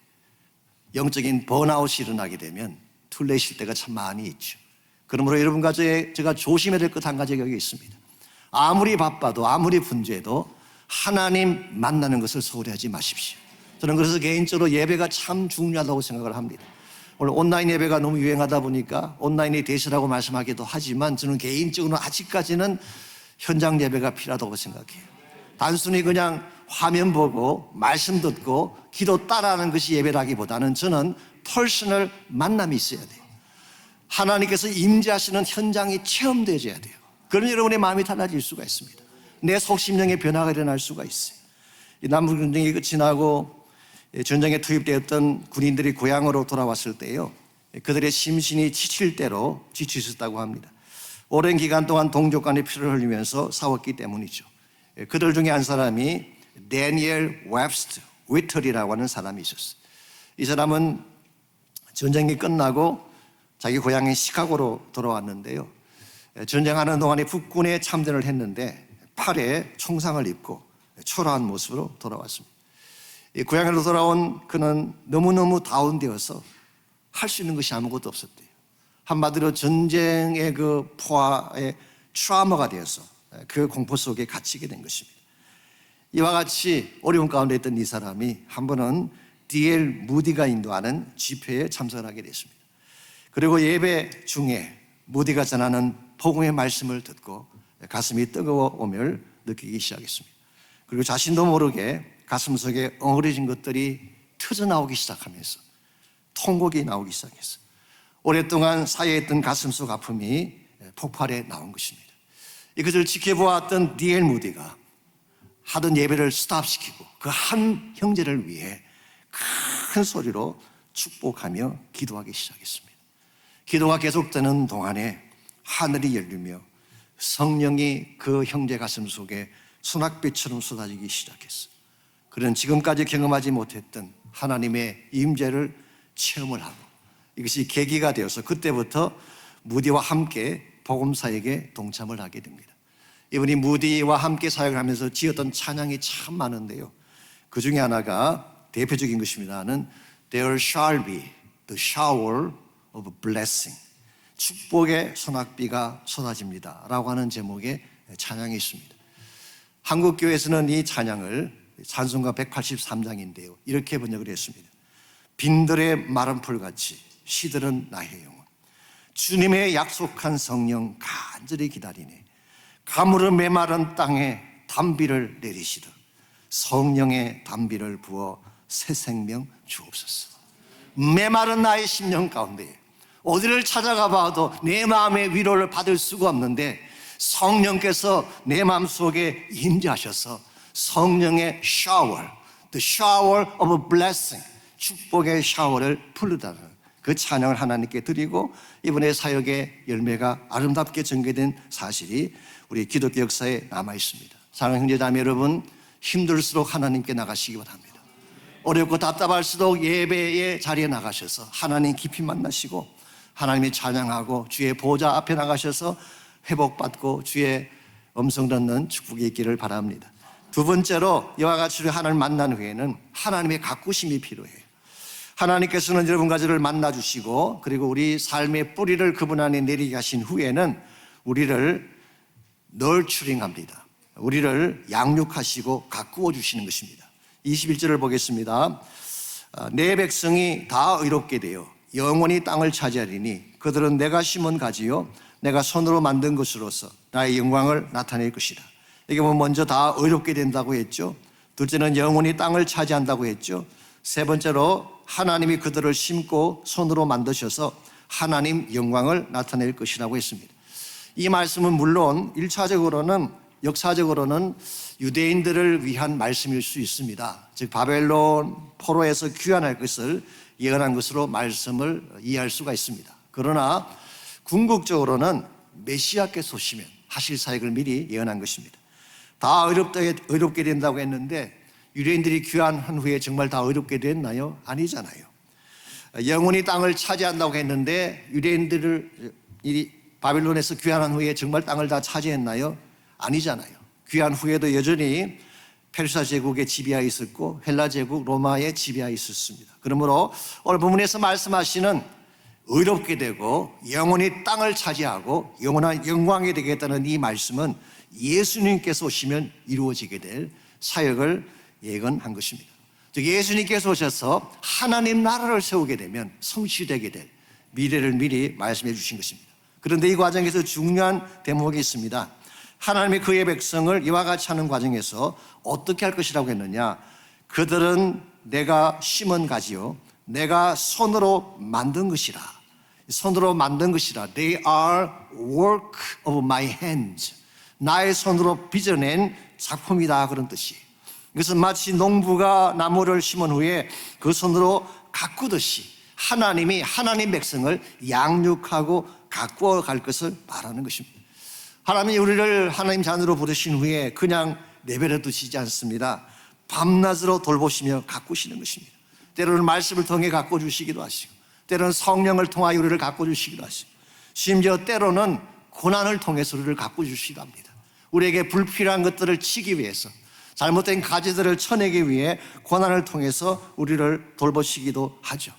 영적인 번아웃이 일어나게 되면 툴레실 때가 참 많이 있죠. 그러므로 여러분과 제가 조심해야 될 것 한 가지가 여기 있습니다. 아무리 바빠도 아무리 분주해도 하나님 만나는 것을 소홀히 하지 마십시오. 저는 그래서 개인적으로 예배가 참 중요하다고 생각을 합니다. 오늘 온라인 예배가 너무 유행하다 보니까 온라인이 대세라고 말씀하기도 하지만 저는 개인적으로 아직까지는 현장 예배가 필요하다고 생각해요. 단순히 그냥 화면 보고 말씀 듣고 기도 따라하는 것이 예배라기보다는 저는 퍼스널 만남이 있어야 돼요. 하나님께서 임재하시는 현장이 체험되어야 돼요. 그러면 여러분의 마음이 달라질 수가 있습니다. 내 속심령의 변화가 일어날 수가 있어요. 이 남북전쟁이 끝이 나고 전쟁에 투입되었던 군인들이 고향으로 돌아왔을 때요, 그들의 심신이 지칠 대로 지치셨다고 합니다. 오랜 기간 동안 동족 간의 피를 흘리면서 싸웠기 때문이죠. 그들 중에 한 사람이 데니엘 웹스터 위틀이라고 하는 사람이 있었어요. 이 사람은 전쟁이 끝나고 자기 고향인 시카고로 돌아왔는데요, 전쟁하는 동안에 북군에 참전을 했는데 팔에 총상을 입고 초라한 모습으로 돌아왔습니다. 이 고향으로 돌아온 그는 너무너무 다운되어서 할 수 있는 것이 아무것도 없었대요. 한마디로 전쟁의 그 포화에 트라우마가 되어서 그 공포 속에 갇히게 된 것입니다. 이와 같이 어려운 가운데 있던 이 사람이 한 번은 D.L. 무디가 인도하는 집회에 참석을 하게 됐습니다. 그리고 예배 중에 무디가 전하는 복음의 말씀을 듣고 가슴이 뜨거워옴을 느끼기 시작했습니다. 그리고 자신도 모르게 가슴속에 엉그러진 것들이 터져나오기 시작하면서 통곡이 나오기 시작했어요. 오랫동안 쌓여있던 가슴속 아픔이 폭발해 나온 것입니다. 이것을 지켜보았던 D.L. 무디가 하던 예배를 스탑시키고 그 한 형제를 위해 큰 소리로 축복하며 기도하기 시작했습니다. 기도가 계속되는 동안에 하늘이 열리며 성령이 그 형제 가슴 속에 소낙비처럼 쏟아지기 시작했어요. 그는 지금까지 경험하지 못했던 하나님의 임재를 체험을 하고 이것이 계기가 되어서 그때부터 무디와 함께 복음 사역에 동참을 하게 됩니다. 이분이 무디와 함께 사역을 하면서 지었던 찬양이 참 많은데요, 그 중에 하나가 대표적인 것입니다는 There shall be the shower of blessing, 축복의 소낙비가 쏟아집니다 라고 하는 제목의 찬양이 있습니다. 한국교회에서는 이 찬양을 찬송가 183장인데요 이렇게 번역을 했습니다. 빈들의 마른 풀같이 시들은 나의 영혼, 주님의 약속한 성령 간절히 기다리네. 가물어 메마른 땅에 단비를 내리시듯 성령의 단비를 부어 새 생명 주옵소서. 메마른 나의 심령 가운데 어디를 찾아가 봐도 내 마음의 위로를 받을 수가 없는데 성령께서 내 마음속에 임재하셔서 성령의 샤워, the shower of blessing, 축복의 샤워를 풀르다는 그 찬양을 하나님께 드리고 이번에 사역의 열매가 아름답게 전개된 사실이 우리 기독교 역사에 남아 있습니다. 사랑하는 형제자매 여러분, 힘들수록 하나님께 나가시기 바랍니다. 어렵고 답답할수록 예배의 자리에 나가셔서 하나님 깊이 만나시고 하나님의 찬양하고 주의 보좌 앞에 나가셔서 회복받고 주의 음성 듣는 축복이 있기를 바랍니다. 두 번째로 이와 같이 하나님을 만난 후에는 하나님의 가꾸심이 필요해요. 하나님께서는 여러분과 저를 만나주시고 그리고 우리 삶의 뿌리를 그분 안에 내리게 하신 후에는 우리를 널추링합니다. 우리를 양육하시고 가꾸어 주시는 것입니다. 21절을 보겠습니다. 내 백성이 다 의롭게 되어 영원히 땅을 차지하리니 그들은 내가 심은 가지요 내가 손으로 만든 것으로서 나의 영광을 나타낼 것이다. 여기 보면 먼저 다 의롭게 된다고 했죠. 둘째는 영원히 땅을 차지한다고 했죠. 세 번째로 하나님이 그들을 심고 손으로 만드셔서 하나님 영광을 나타낼 것이라고 했습니다. 이 말씀은 물론 1차적으로는 역사적으로는 유대인들을 위한 말씀일 수 있습니다. 즉 바벨론 포로에서 귀환할 것을 예언한 것으로 말씀을 이해할 수가 있습니다. 그러나 궁극적으로는 메시아께서 오시면 하실 사역을 미리 예언한 것입니다. 다 어렵게 된다고 했는데 유대인들이 귀환한 후에 정말 다 어렵게 됐나요? 아니잖아요. 영원히 땅을 차지한다고 했는데 유대인들이 바빌론에서 귀환한 후에 정말 땅을 다 차지했나요? 아니잖아요. 귀환 후에도 여전히 페르시아 제국의 지배하에 있었고 헬라 제국 로마의 지배하에 있었습니다. 그러므로 오늘 본문에서 말씀하시는 의롭게 되고 영원히 땅을 차지하고 영원한 영광이 되겠다는 이 말씀은 예수님께서 오시면 이루어지게 될 사역을 예언한 것입니다. 즉 예수님께서 오셔서 하나님 나라를 세우게 되면 성취되게 될 미래를 미리 말씀해 주신 것입니다. 그런데 이 과정에서 중요한 대목이 있습니다. 하나님이 그의 백성을 이와 같이 하는 과정에서 어떻게 할 것이라고 했느냐? 그들은 내가 심은 가지요 내가 손으로 만든 것이라. 손으로 만든 것이라. They are work of my hands. 나의 손으로 빚어낸 작품이다, 그런 뜻이. 이것은 마치 농부가 나무를 심은 후에 그 손으로 가꾸듯이 하나님이 하나님 백성을 양육하고 가꾸어 갈 것을 말하는 것입니다. 하나님이 우리를 하나님 자녀로 부르신 후에 그냥 내버려 두시지 않습니다. 밤낮으로 돌보시며 가꾸시는 것입니다. 때로는 말씀을 통해 가꿔주시기도 하시고 때로는 성령을 통하여 우리를 가꿔주시기도 하시고 심지어 때로는 고난을 통해서 우리를 가꿔주시기도 합니다. 우리에게 불필요한 것들을 치기 위해서 잘못된 가지들을 쳐내기 위해 고난을 통해서 우리를 돌보시기도 하죠.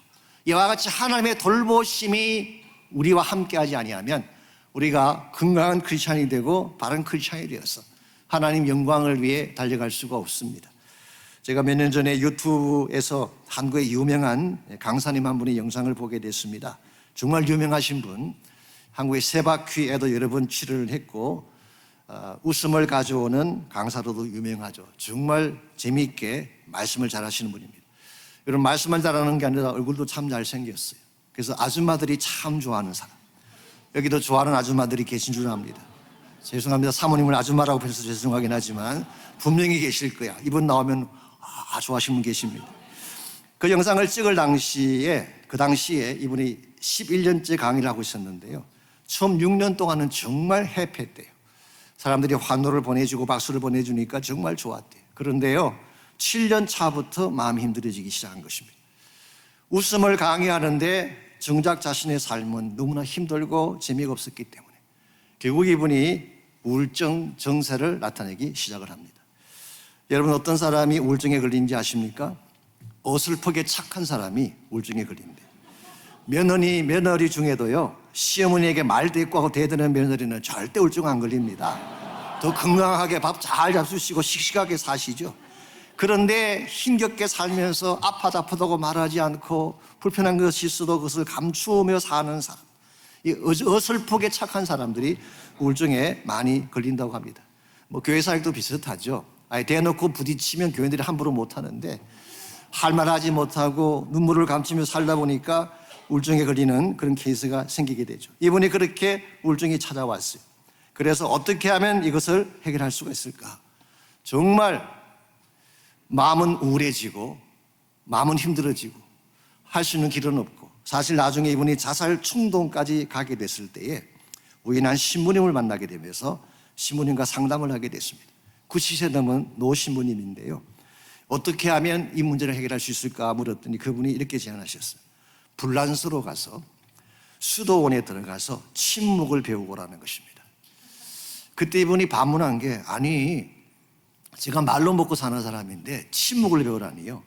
이와 같이 하나님의 돌보심이 우리와 함께하지 아니하면 우리가 건강한 크리스찬이 되고 바른 크리스찬이 되어서 하나님 영광을 위해 달려갈 수가 없습니다. 제가 몇 년 전에 유튜브에서 한국의 유명한 강사님 한 분의 영상을 보게 됐습니다. 정말 유명하신 분, 한국의 세바퀴에도 여러 번 출연을 했고 웃음을 가져오는 강사로도 유명하죠. 정말 재미있게 말씀을 잘하시는 분입니다. 여러분, 말씀만 잘하는 게 아니라 얼굴도 참 잘생겼어요. 그래서 아줌마들이 참 좋아하는 사람. 여기도 좋아하는 아줌마들이 계신 줄 압니다. 죄송합니다. 사모님을 아줌마라고 해서 죄송하긴 하지만 분명히 계실 거야. 이분 나오면 좋아하시는 분 계십니다. 그 영상을 찍을 당시에 그 당시에 이분이 11년째 강의를 하고 있었는데요. 처음 6년 동안은 정말 해피했대요. 사람들이 환호를 보내주고 박수를 보내주니까 정말 좋았대요. 그런데요, 7년 차부터 마음이 힘들어지기 시작한 것입니다. 웃음을 강의하는데 정작 자신의 삶은 너무나 힘들고 재미가 없었기 때문에 결국 이분이 우울증 증세를 나타내기 시작을 합니다. 여러분, 어떤 사람이 우울증에 걸린지 아십니까? 어설프게 착한 사람이 우울증에 걸린대요. 며느리 중에도요, 시어머니에게 말대꾸하고 대드는 며느리는 절대 우울증 안 걸립니다. 더 건강하게 밥 잘 잡수시고 씩씩하게 사시죠. 그런데 힘겹게 살면서 아프다고 말하지 않고 불편한 것이 있어도 그것을 감추며 사는 사람, 이 어설프게 착한 사람들이 우울증에 많이 걸린다고 합니다. 교회 사역도 비슷하죠. 대놓고 부딪히면 교인들이 함부로 못하는데 할 말 하지 못하고 눈물을 감추며 살다 보니까 우울증에 걸리는 그런 케이스가 생기게 되죠. 이분이 그렇게 우울증이 찾아왔어요. 그래서 어떻게 하면 이것을 해결할 수가 있을까? 정말 마음은 우울해지고 마음은 힘들어지고 할 수 있는 길은 없고, 사실 나중에 이분이 자살 충동까지 가게 됐을 때에 우연한 신부님을 만나게 되면서 신부님과 상담을 하게 됐습니다. 90세 넘은 노 신부님인데요. 어떻게 하면 이 문제를 해결할 수 있을까 물었더니 그분이 이렇게 제안하셨어요. 불란서로 가서 수도원에 들어가서 침묵을 배우고 라는 것입니다. 그때 이분이 반문한 게, 아니, 제가 말로 먹고 사는 사람인데 침묵을 배우라니요.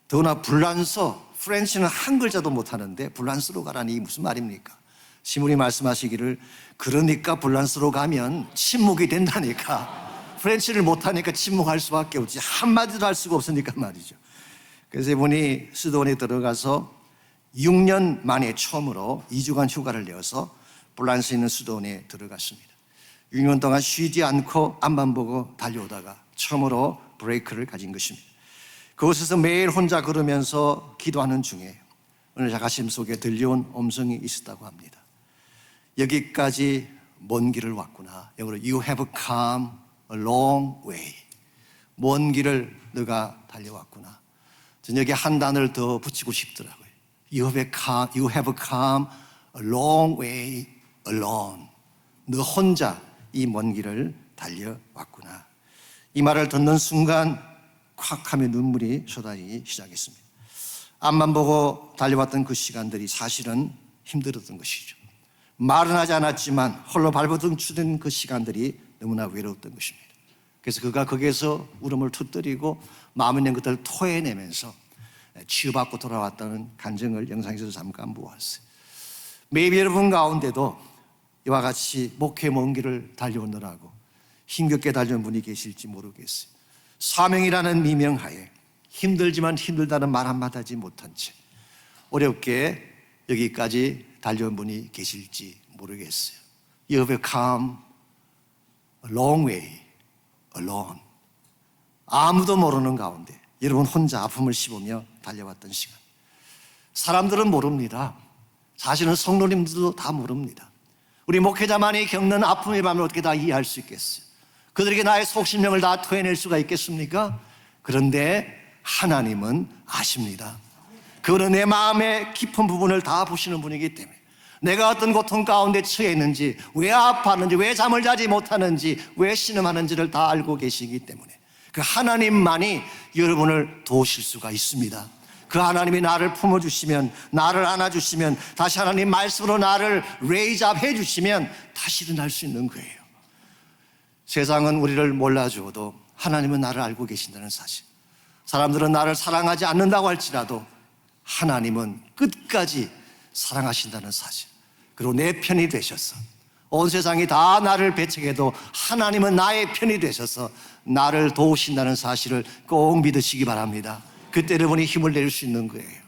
더구나 불란서, 프렌치는 한 글자도 못하는데 불란서로 가라니 이게 무슨 말입니까? 신부님이 말씀하시기를, 그러니까 불란서로 가면 침묵이 된다니까. 프렌치를 못하니까 침묵할 수밖에 없지 한마디도 할 수가 없으니까 말이죠. 그래서 이분이 수도원에 들어가서 6년 만에 처음으로 2주간 휴가를 내어서 불란서에 있는 수도원에 들어갔습니다. 6년 동안 쉬지 않고 앞만 보고 달려오다가 처음으로 브레이크를 가진 것입니다. 그곳에서 매일 혼자 걸으면서 기도하는 중에 오늘 가심 속에 들려온 음성이 있었다고 합니다. 여기까지 먼 길을 왔구나. 영어로 You have come a long way. 먼 길을 너가 달려왔구나. 저는 여기 한 단어를 더 붙이고 싶더라고요. You have come a long way alone. 너 혼자 이 먼 길을 달려왔구나. 이 말을 듣는 순간 콱 하며 눈물이 쏟아지기 시작했습니다. 앞만 보고 달려왔던 그 시간들이 사실은 힘들었던 것이죠. 말은 하지 않았지만 홀로 발버둥 치던 그 시간들이 너무나 외로웠던 것입니다. 그래서 그가 거기에서 울음을 터뜨리고 마음에 있는 것들을 토해내면서 치유받고 돌아왔다는 간증을 영상에서 잠깐 보았어요. maybe 여러분 가운데도 이와 같이 목회 먼 길을 달려오느라고 힘겹게 달려온 분이 계실지 모르겠어요. 사명이라는 미명하에 힘들지만 힘들다는 말 한마디 하지 못한 채 어렵게 여기까지 달려온 분이 계실지 모르겠어요. You have come a long way alone. 아무도 모르는 가운데 여러분 혼자 아픔을 씹으며 달려왔던 시간. 사람들은 모릅니다. 사실은 성도님들도 다 모릅니다. 우리 목회자만이 겪는 아픔의 밤을 어떻게 다 이해할 수 있겠어요? 그들에게 나의 속심령을 다 토해낼 수가 있겠습니까? 그런데 하나님은 아십니다. 그분은 내 마음의 깊은 부분을 다 보시는 분이기 때문에 내가 어떤 고통 가운데 처해 있는지, 왜 아파하는지, 왜 잠을 자지 못하는지, 왜 신음하는지를 다 알고 계시기 때문에 그 하나님만이 여러분을 도우실 수가 있습니다. 그 하나님이 나를 품어주시면, 나를 안아주시면, 다시 하나님 말씀으로 나를 레이즈 업 해주시면 다시 일어날 수 있는 거예요. 세상은 우리를 몰라주어도 하나님은 나를 알고 계신다는 사실, 사람들은 나를 사랑하지 않는다고 할지라도 하나님은 끝까지 사랑하신다는 사실, 그리고 내 편이 되셔서 온 세상이 다 나를 배척해도 하나님은 나의 편이 되셔서 나를 도우신다는 사실을 꼭 믿으시기 바랍니다. 그때 여러분이 힘을 낼 수 있는 거예요.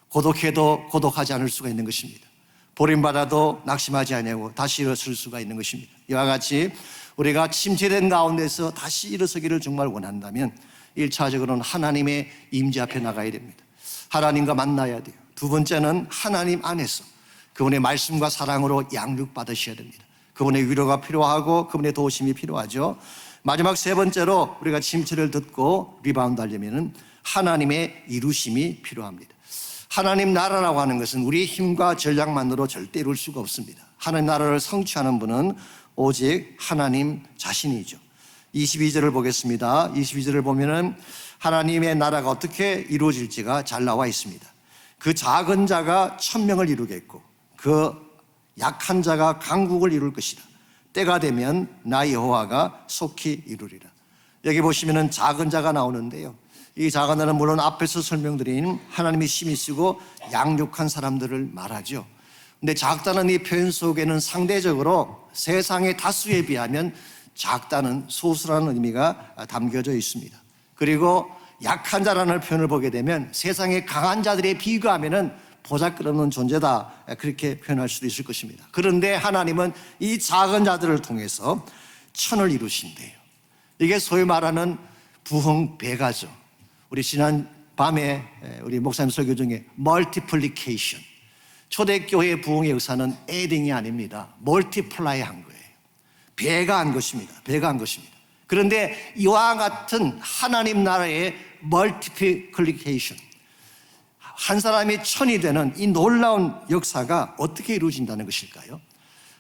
고독해도 고독하지 않을 수가 있는 것입니다. 버림받아도 낙심하지 아니하고 다시 일어설 수가 있는 것입니다. 이와 같이 우리가 침체된 가운데서 다시 일어서기를 정말 원한다면 1차적으로는 하나님의 임재 앞에 나가야 됩니다. 하나님과 만나야 돼요. 두 번째는 하나님 안에서 그분의 말씀과 사랑으로 양육받으셔야 됩니다. 그분의 위로가 필요하고 그분의 도우심이 필요하죠. 마지막 세 번째로 우리가 침체를 듣고 리바운드 하려면 하나님의 이루심이 필요합니다. 하나님 나라라고 하는 것은 우리의 힘과 전략만으로 절대 이룰 수가 없습니다. 하나님 나라를 성취하는 분은 오직 하나님 자신이죠. 22절을 보겠습니다. 22절을 보면은 하나님의 나라가 어떻게 이루어질지가 잘 나와 있습니다. 그 작은 자가 1000명을 이루겠고 그 약한 자가 강국을 이룰 것이다. 때가 되면 나 여호와가 속히 이루리라. 여기 보시면은 작은 자가 나오는데요. 이 작은 자는 물론 앞에서 설명드린 하나님이 심히 쓰고 양육한 사람들을 말하죠. 근데 작다는 이 표현 속에는 상대적으로 세상의 다수에 비하면 작다는 소수라는 의미가 담겨져 있습니다. 그리고 약한 자라는 표현을 보게 되면 세상의 강한 자들에 비교하면은 보잘것없는 존재다, 그렇게 표현할 수도 있을 것입니다. 그런데 하나님은 이 작은 자들을 통해서 천을 이루신대요. 이게 소위 말하는 부흥배가죠. 우리 지난 밤에 우리 목사님 설교 중에 멀티플리케이션, 초대교회의 부흥의 역사는 에딩이 아닙니다. 멀티플라이 한 거예요. 배가 한 것입니다. 배가 한 것입니다. 그런데 이와 같은 하나님 나라의 멀티플리케이션, 한 사람이 천이 되는 이 놀라운 역사가 어떻게 이루어진다는 것일까요?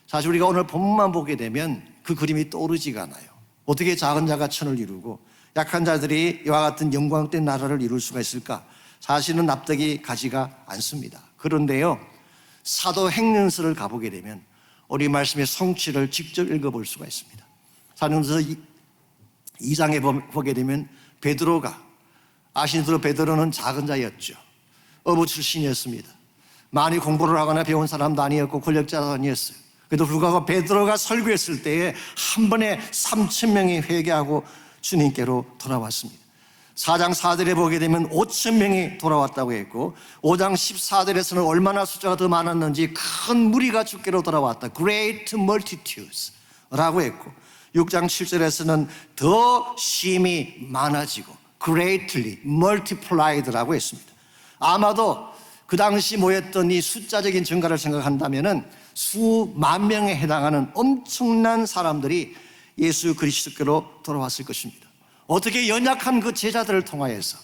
사실 우리가 오늘 본문만 보게 되면 그 그림이 떠오르지가 않아요. 어떻게 작은 자가 천을 이루고 약한 자들이 이와 같은 영광된 나라를 이룰 수가 있을까? 사실은 납득이 가지가 않습니다. 그런데요, 사도행전서를 가보게 되면 우리 말씀의 성취를 직접 읽어볼 수가 있습니다. 사도행전서 2장에 보게 되면 베드로가, 아시는 대로 베드로는 작은 자였죠. 어부 출신이었습니다. 많이 공부를 하거나 배운 사람도 아니었고 권력자도 아니었어요. 그래도 불구하고 베드로가 설교했을 때에 한 번에 3,000명이 회개하고 주님께로 돌아왔습니다. 4장 4절에 보게 되면 5,000명이 돌아왔다고 했고 5장 14절에서는 얼마나 숫자가 더 많았는지 큰 무리가 주께로 돌아왔다, Great multitudes 라고 했고 6장 7절에서는 더 심히 많아지고 Greatly multiplied 라고 했습니다. 아마도 그 당시 모였던 이 숫자적인 증가를 생각한다면은 수만 명에 해당하는 엄청난 사람들이 예수 그리스도께로 돌아왔을 것입니다. 어떻게 연약한 그 제자들을 통하여서,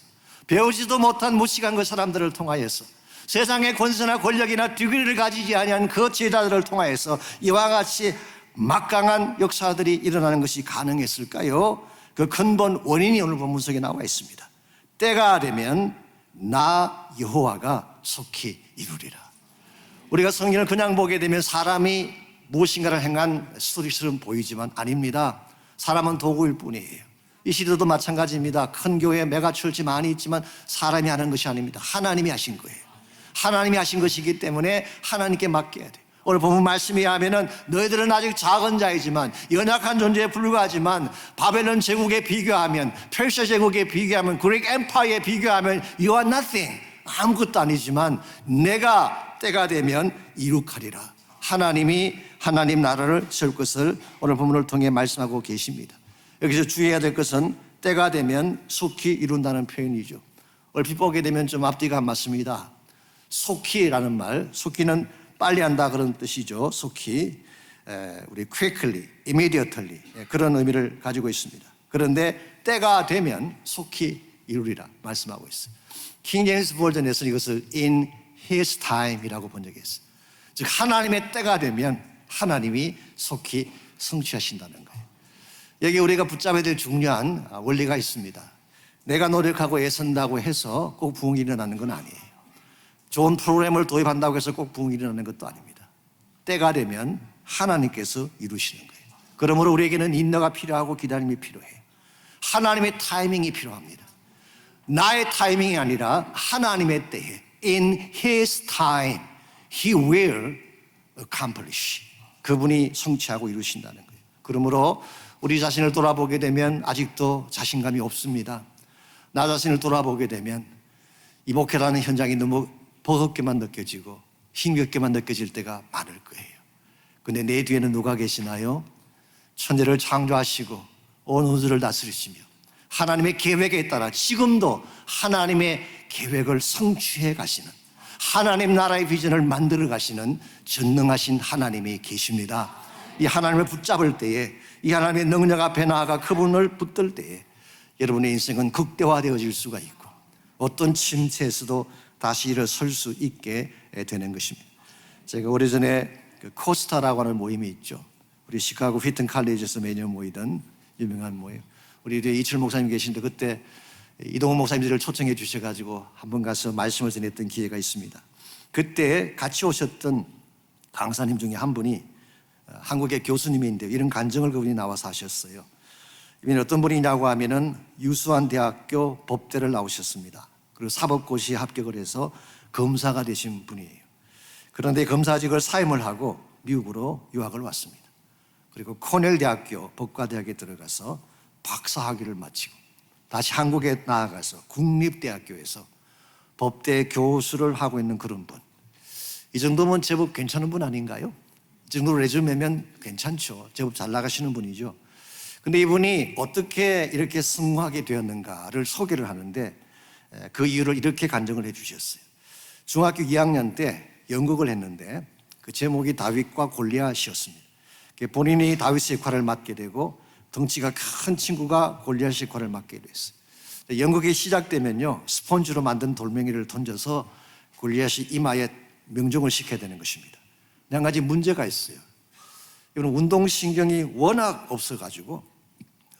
배우지도 못한 무식한 그 사람들을 통하여서, 세상의 권세나 권력이나 디그리를 가지지 아니한 그 제자들을 통하여서 이와 같이 막강한 역사들이 일어나는 것이 가능했을까요? 그 근본 원인이 오늘 본문 속에 나와 있습니다. 때가 되면 나 여호와가 속히 이루리라. 우리가 성경을 그냥 보게 되면 사람이 무엇인가를 행한 스토리처럼 보이지만 아닙니다. 사람은 도구일 뿐이에요. 이 시대도 마찬가지입니다. 큰 교회 메가철치 많이 있지만 사람이 하는 것이 아닙니다. 하나님이 하신 거예요. 하나님이 하신 것이기 때문에 하나님께 맡겨야 돼요. 오늘 본문 말씀에 의하면 너희들은 아직 작은 자이지만, 연약한 존재에 불과하지만, 바벨론 제국에 비교하면, 페르시아 제국에 비교하면, 그릭 엠파이어에 비교하면 You are nothing. 아무것도 아니지만 내가 때가 되면 이룩하리라. 하나님이 하나님 나라를 세울 것을 오늘 본문을 통해 말씀하고 계십니다. 여기서 주의해야 될 것은 때가 되면 속히 이룬다는 표현이죠. 얼핏 보게 되면 좀 앞뒤가 안 맞습니다. 속히라는 말, 속히는 빨리 한다 그런 뜻이죠. 속히, 우리 quickly, immediately 그런 의미를 가지고 있습니다. 그런데 때가 되면 속히 이루리라 말씀하고 있어요. 킹 제임스 버전에서는 이것을 in his time이라고 번역했어요. 즉 하나님의 때가 되면 하나님이 속히 성취하신다는 거예요. 여기 우리가 붙잡아야 될 중요한 원리가 있습니다. 내가 노력하고 애쓴다고 해서 꼭 부흥이 일어나는 건 아니에요. 좋은 프로그램을 도입한다고 해서 꼭 부흥이 일어나는 것도 아닙니다. 때가 되면 하나님께서 이루시는 거예요. 그러므로 우리에게는 인내가 필요하고 기다림이 필요해요. 하나님의 타이밍이 필요합니다. 나의 타이밍이 아니라 하나님의 때에 In His time He will accomplish. 그분이 성취하고 이루신다는 거예요. 그러므로 우리 자신을 돌아보게 되면 아직도 자신감이 없습니다. 나 자신을 돌아보게 되면 이 목회라는 현장이 너무 버겁게만 느껴지고 힘겹게만 느껴질 때가 많을 거예요. 근데 내 뒤에는 누가 계시나요? 천지를 창조하시고 온 우주를 다스리시며 하나님의 계획에 따라 지금도 하나님의 계획을 성취해 가시는, 하나님 나라의 비전을 만들어 가시는 전능하신 하나님이 계십니다. 이 하나님을 붙잡을 때에, 이 하나님의 능력 앞에 나아가 그분을 붙들 때에 여러분의 인생은 극대화되어질 수가 있고 어떤 침체에서도 다시 일어설 수 있게 되는 것입니다. 제가 오래전에 그 코스타라고 하는 모임이 있죠. 우리 시카고 휘튼 칼리지에서 매년 모이던 유명한 모임. 우리 뒤에 이철 목사님 계신데 그때 이동훈 목사님들을 초청해 주셔가지고 한번 가서 말씀을 전했던 기회가 있습니다. 그때 같이 오셨던 강사님 중에 한 분이 한국의 교수님인데 이런 간증을 그분이 나와서 하셨어요. 이분이 어떤 분이냐고 하면은 유수한 대학교 법대를 나오셨습니다. 그리고 사법고시에 합격을 해서 검사가 되신 분이에요. 그런데 검사직을 사임을 하고 미국으로 유학을 왔습니다. 그리고 코넬 대학교 법과대학에 들어가서 박사학위를 마치고 다시 한국에 나아가서 국립대학교에서 법대 교수를 하고 있는 그런 분. 이 정도면 제법 괜찮은 분 아닌가요? 이 정도로 레주메면 괜찮죠. 제법 잘 나가시는 분이죠. 근데 이분이 어떻게 이렇게 승화하게 되었는가를 소개를 하는데 그 이유를 이렇게 간증을 해 주셨어요. 중학교 2학년 때 연극을 했는데 그 제목이 다윗과 골리앗이었습니다. 본인이 다윗의 역할을 맡게 되고 덩치가 큰 친구가 골리앗의 역할을 맡게 됐어요. 연극이 시작되면요, 스펀지로 만든 돌멩이를 던져서 골리앗이 이마에 명중을 시켜야 되는 것입니다. 한 가지 문제가 있어요. 이거는 운동신경이 워낙 없어가지고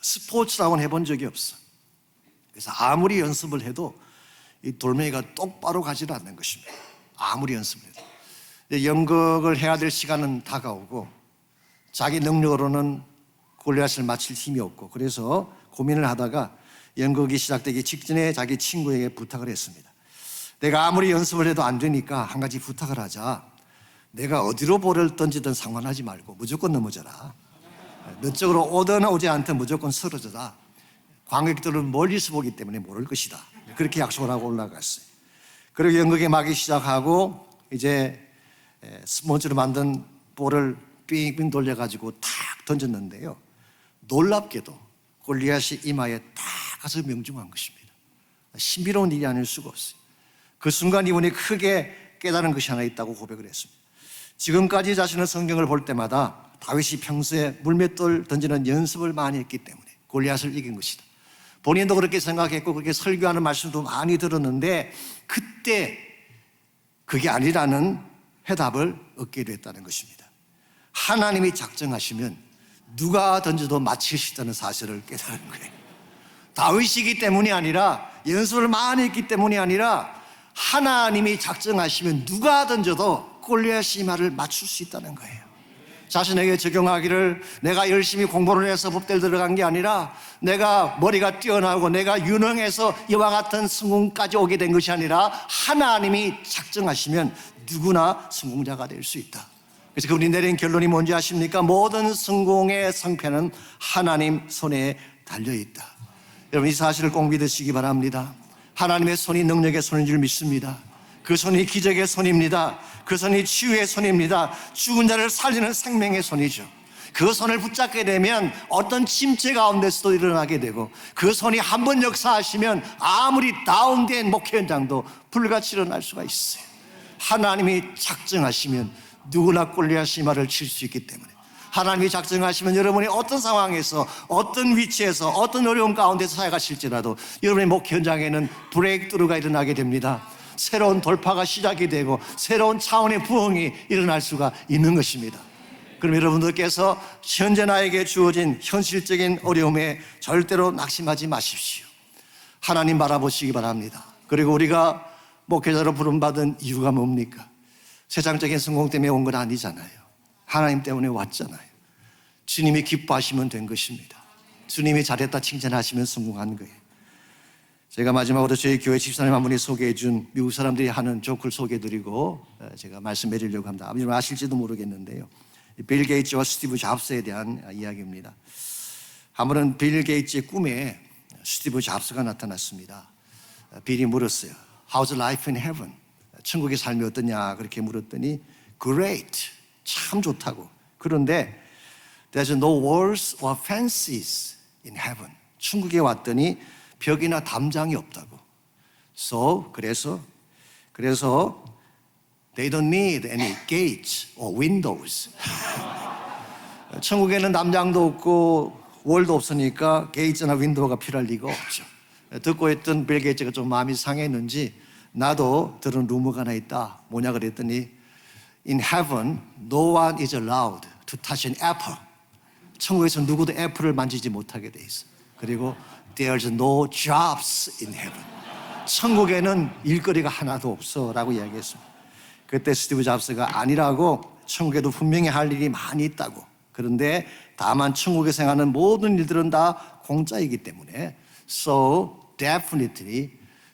스포츠라고는 해본 적이 없어. 그래서 아무리 연습을 해도 이 돌멩이가 똑바로 가지 않는 것입니다. 아무리 연습을 해도. 연극을 해야 될 시간은 다가오고 자기 능력으로는 골리앗을 맞힐 힘이 없고 그래서 고민을 하다가 연극이 시작되기 직전에 자기 친구에게 부탁을 했습니다. 내가 아무리 연습을 해도 안 되니까 한 가지 부탁을 하자. 내가 어디로 볼을 던지든 상관하지 말고 무조건 넘어져라. 너 쪽으로 오든 오지 않든 무조건 쓰러져라. 관객들은 멀리서 보기 때문에 모를 것이다. 그렇게 약속을 하고 올라갔어요. 그리고 연극의 막이 시작하고 이제 스펀지로 만든 볼을 빙빙 돌려가지고 탁 던졌는데요. 놀랍게도 골리앗이 이마에 탁 가서 명중한 것입니다. 신비로운 일이 아닐 수가 없어요. 그 순간 이분이 크게 깨달은 것이 하나 있다고 고백을 했습니다. 지금까지 자신은 성경을 볼 때마다 다윗이 평소에 물맷돌 던지는 연습을 많이 했기 때문에 골리앗을 이긴 것이다. 본인도 그렇게 생각했고 그렇게 설교하는 말씀도 많이 들었는데 그때 그게 아니라는 해답을 얻게 됐다는 것입니다. 하나님이 작정하시면 누가 던져도 맞히시다는 사실을 깨달은 거예요. 다윗이기 때문이 아니라 연습을 많이 했기 때문이 아니라 하나님이 작정하시면 누가 던져도 골리앗이 말을 맞출 수 있다는 거예요. 자신에게 적용하기를 내가 열심히 공부를 해서 법대를 들어간 게 아니라 내가 머리가 뛰어나고 내가 유능해서 이와 같은 성공까지 오게 된 것이 아니라 하나님이 작정하시면 누구나 성공자가 될 수 있다. 그래서 그분이 내린 결론이 뭔지 아십니까? 모든 성공의 성패는 하나님 손에 달려있다. 여러분 이 사실을 꼭 믿으시기 바랍니다. 하나님의 손이 능력의 손인 줄 믿습니다. 그 손이 기적의 손입니다. 그 손이 치유의 손입니다. 죽은 자를 살리는 생명의 손이죠. 그 손을 붙잡게 되면 어떤 침체 가운데서도 일어나게 되고 그 손이 한번 역사하시면 아무리 다운된 목회 현장도 불같이 일어날 수가 있어요. 하나님이 작정하시면 누구나 골리앗이 말을 칠 수 있기 때문에 하나님이 작정하시면 여러분이 어떤 상황에서 어떤 위치에서 어떤 어려움 가운데서 살아가실지라도 여러분의 목회 현장에는 브레이크스루가 일어나게 됩니다. 새로운 돌파가 시작이 되고 새로운 차원의 부흥이 일어날 수가 있는 것입니다. 그럼 여러분들께서 현재 나에게 주어진 현실적인 어려움에 절대로 낙심하지 마십시오. 하나님 바라보시기 바랍니다. 그리고 우리가 목회자로 부름받은 이유가 뭡니까? 세상적인 성공 때문에 온 건 아니잖아요. 하나님 때문에 왔잖아요. 주님이 기뻐하시면 된 것입니다. 주님이 잘했다 칭찬하시면 성공한 거예요. 제가 마지막으로 저희 교회 집사님 한 분이 소개해 준 미국 사람들이 하는 조크를 소개해드리고 제가 말씀해 드리려고 합니다. 아버님 아실지도 모르겠는데요. 빌 게이츠와 스티브 잡스에 대한 이야기입니다. 한 번은 빌 게이츠의 꿈에 스티브 잡스가 나타났습니다. 빌이 물었어요. How's life in heaven? 천국의 삶이 어떠냐 그렇게 물었더니 Great, 참 좋다고. 그런데 There's no walls or fences in heaven. 천국에 왔더니 벽이나 담장이 없다고. 그래서 They don't need any gates or windows. 천국에는 담장도 없고 월도 없으니까 게이트나 윈도우가 필요할 리가 없죠. 듣고 있던 빌 게이츠가 좀 마음이 상했는지 나도 들은 루머가 하나 있다. 뭐냐 그랬더니 In heaven, no one is allowed to touch an apple. 천국에서 누구도 애플을 만지지 못하게 돼 있어. 그리고 There's no jobs in heaven. 천국에는 일거리가 하나도 없어 라고 이야기했습니다. 그때 스티브 잡스가 아니라고, 천국에도 분명히 할 일이 많이 있다고. 그런데 다만 천국에서 행하는 모든 일들은 다 공짜이기 때문에 So definitely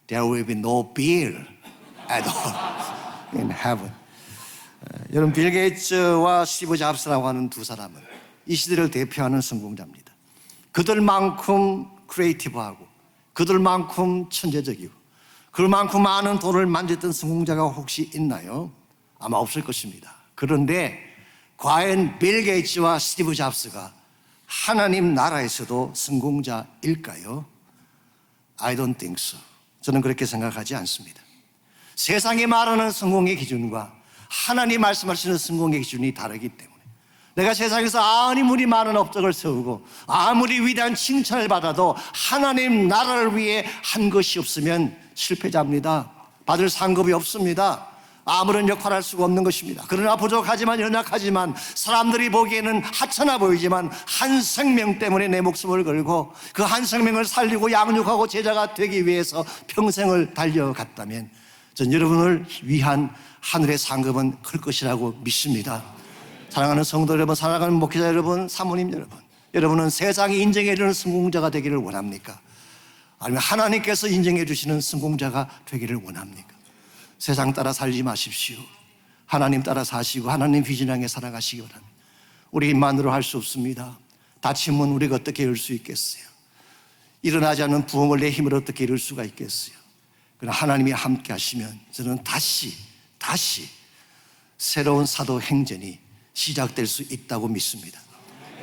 there will be no bill at all in heaven. 여러분 빌 게이츠와 스티브 잡스라고 하는 두 사람은 이 시대를 대표하는 성공자입니다. 그들만큼 크리에이티브하고 그들만큼 천재적이고 그만큼 많은 돈을 만졌던 성공자가 혹시 있나요? 아마 없을 것입니다. 그런데 과연 빌 게이츠와 스티브 잡스가 하나님 나라에서도 성공자일까요? I don't think so. 저는 그렇게 생각하지 않습니다. 세상이 말하는 성공의 기준과 하나님 말씀하시는 성공의 기준이 다르기 때문에 내가 세상에서 아무리 많은 업적을 세우고 아무리 위대한 칭찬을 받아도 하나님 나라를 위해 한 것이 없으면 실패자입니다. 받을 상급이 없습니다. 아무런 역할을 할 수가 없는 것입니다. 그러나 부족하지만 연약하지만 사람들이 보기에는 하찮아 보이지만 한 생명 때문에 내 목숨을 걸고 그 한 생명을 살리고 양육하고 제자가 되기 위해서 평생을 달려갔다면 전 여러분을 위한 하늘의 상급은 클 것이라고 믿습니다. 사랑하는 성도 여러분, 사랑하는 목회자 여러분, 사모님 여러분, 여러분은 세상이 인정해 주는 성공자가 되기를 원합니까? 아니면 하나님께서 인정해 주시는 성공자가 되기를 원합니까? 세상 따라 살지 마십시오. 하나님 따라 사시고 하나님 비전 향해 살아가시기 바랍니다. 우리 힘만으로 할 수 없습니다. 다치면 우리가 어떻게 이룰 수 있겠어요? 일어나지 않는 부흥을 내 힘으로 어떻게 이룰 수가 있겠어요? 그러나 하나님이 함께 하시면 저는 다시 새로운 사도 행전이 시작될 수 있다고 믿습니다.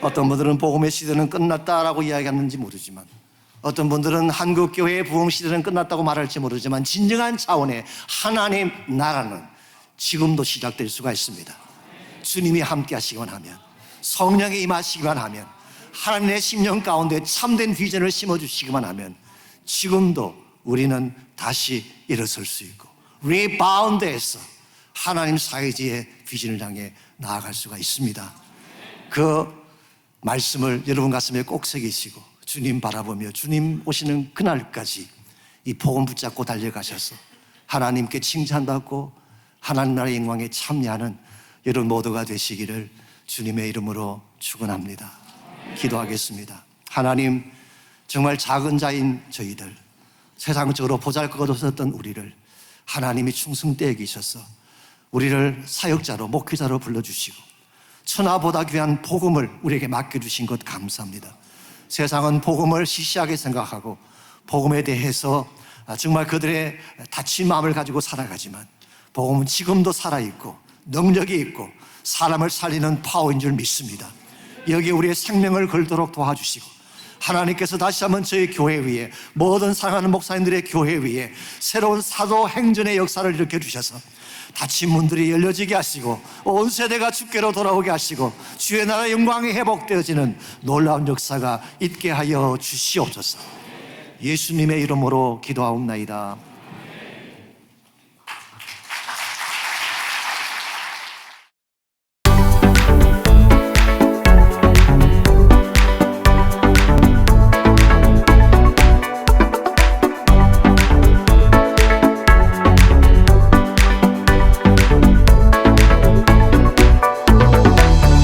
어떤 분들은 복음의 시대는 끝났다라고 이야기하는지 모르지만 어떤 분들은 한국교회의 부흥 시대는 끝났다고 말할지 모르지만 진정한 차원의 하나님 나라는 지금도 시작될 수가 있습니다. 주님이 함께 하시기만 하면 성령이 임하시기만 하면, 하나님의 심령 가운데 참된 비전을 심어주시기만 하면 지금도 우리는 다시 일어설 수 있고 리바운드해서 하나님 사회지의 비전을 향해 나아갈 수가 있습니다. 그 말씀을 여러분 가슴에 꼭 새기시고 주님 바라보며 주님 오시는 그날까지 이 복음 붙잡고 달려가셔서 하나님께 칭찬받고 하나님 나라의 영광에 참여하는 여러분 모두가 되시기를 주님의 이름으로 축원합니다. 기도하겠습니다. 하나님, 정말 작은 자인 저희들, 세상적으로 보잘것없었던 우리를 하나님이 충성되게 계셔서 우리를 사역자로 목회자로 불러주시고 천하보다 귀한 복음을 우리에게 맡겨주신 것 감사합니다. 세상은 복음을 시시하게 생각하고 복음에 대해서 정말 그들의 다친 마음을 가지고 살아가지만 복음은 지금도 살아있고 능력이 있고 사람을 살리는 파워인 줄 믿습니다. 여기에 우리의 생명을 걸도록 도와주시고 하나님께서 다시 한번 저희 교회 위에, 모든 사랑하는 목사님들의 교회 위에 새로운 사도행전의 역사를 일으켜주셔서 다친 문들이 열려지게 하시고 온 세대가 주께로 돌아오게 하시고 주의 나라의 영광이 회복되어지는 놀라운 역사가 있게 하여 주시옵소서. 예수님의 이름으로 기도하옵나이다.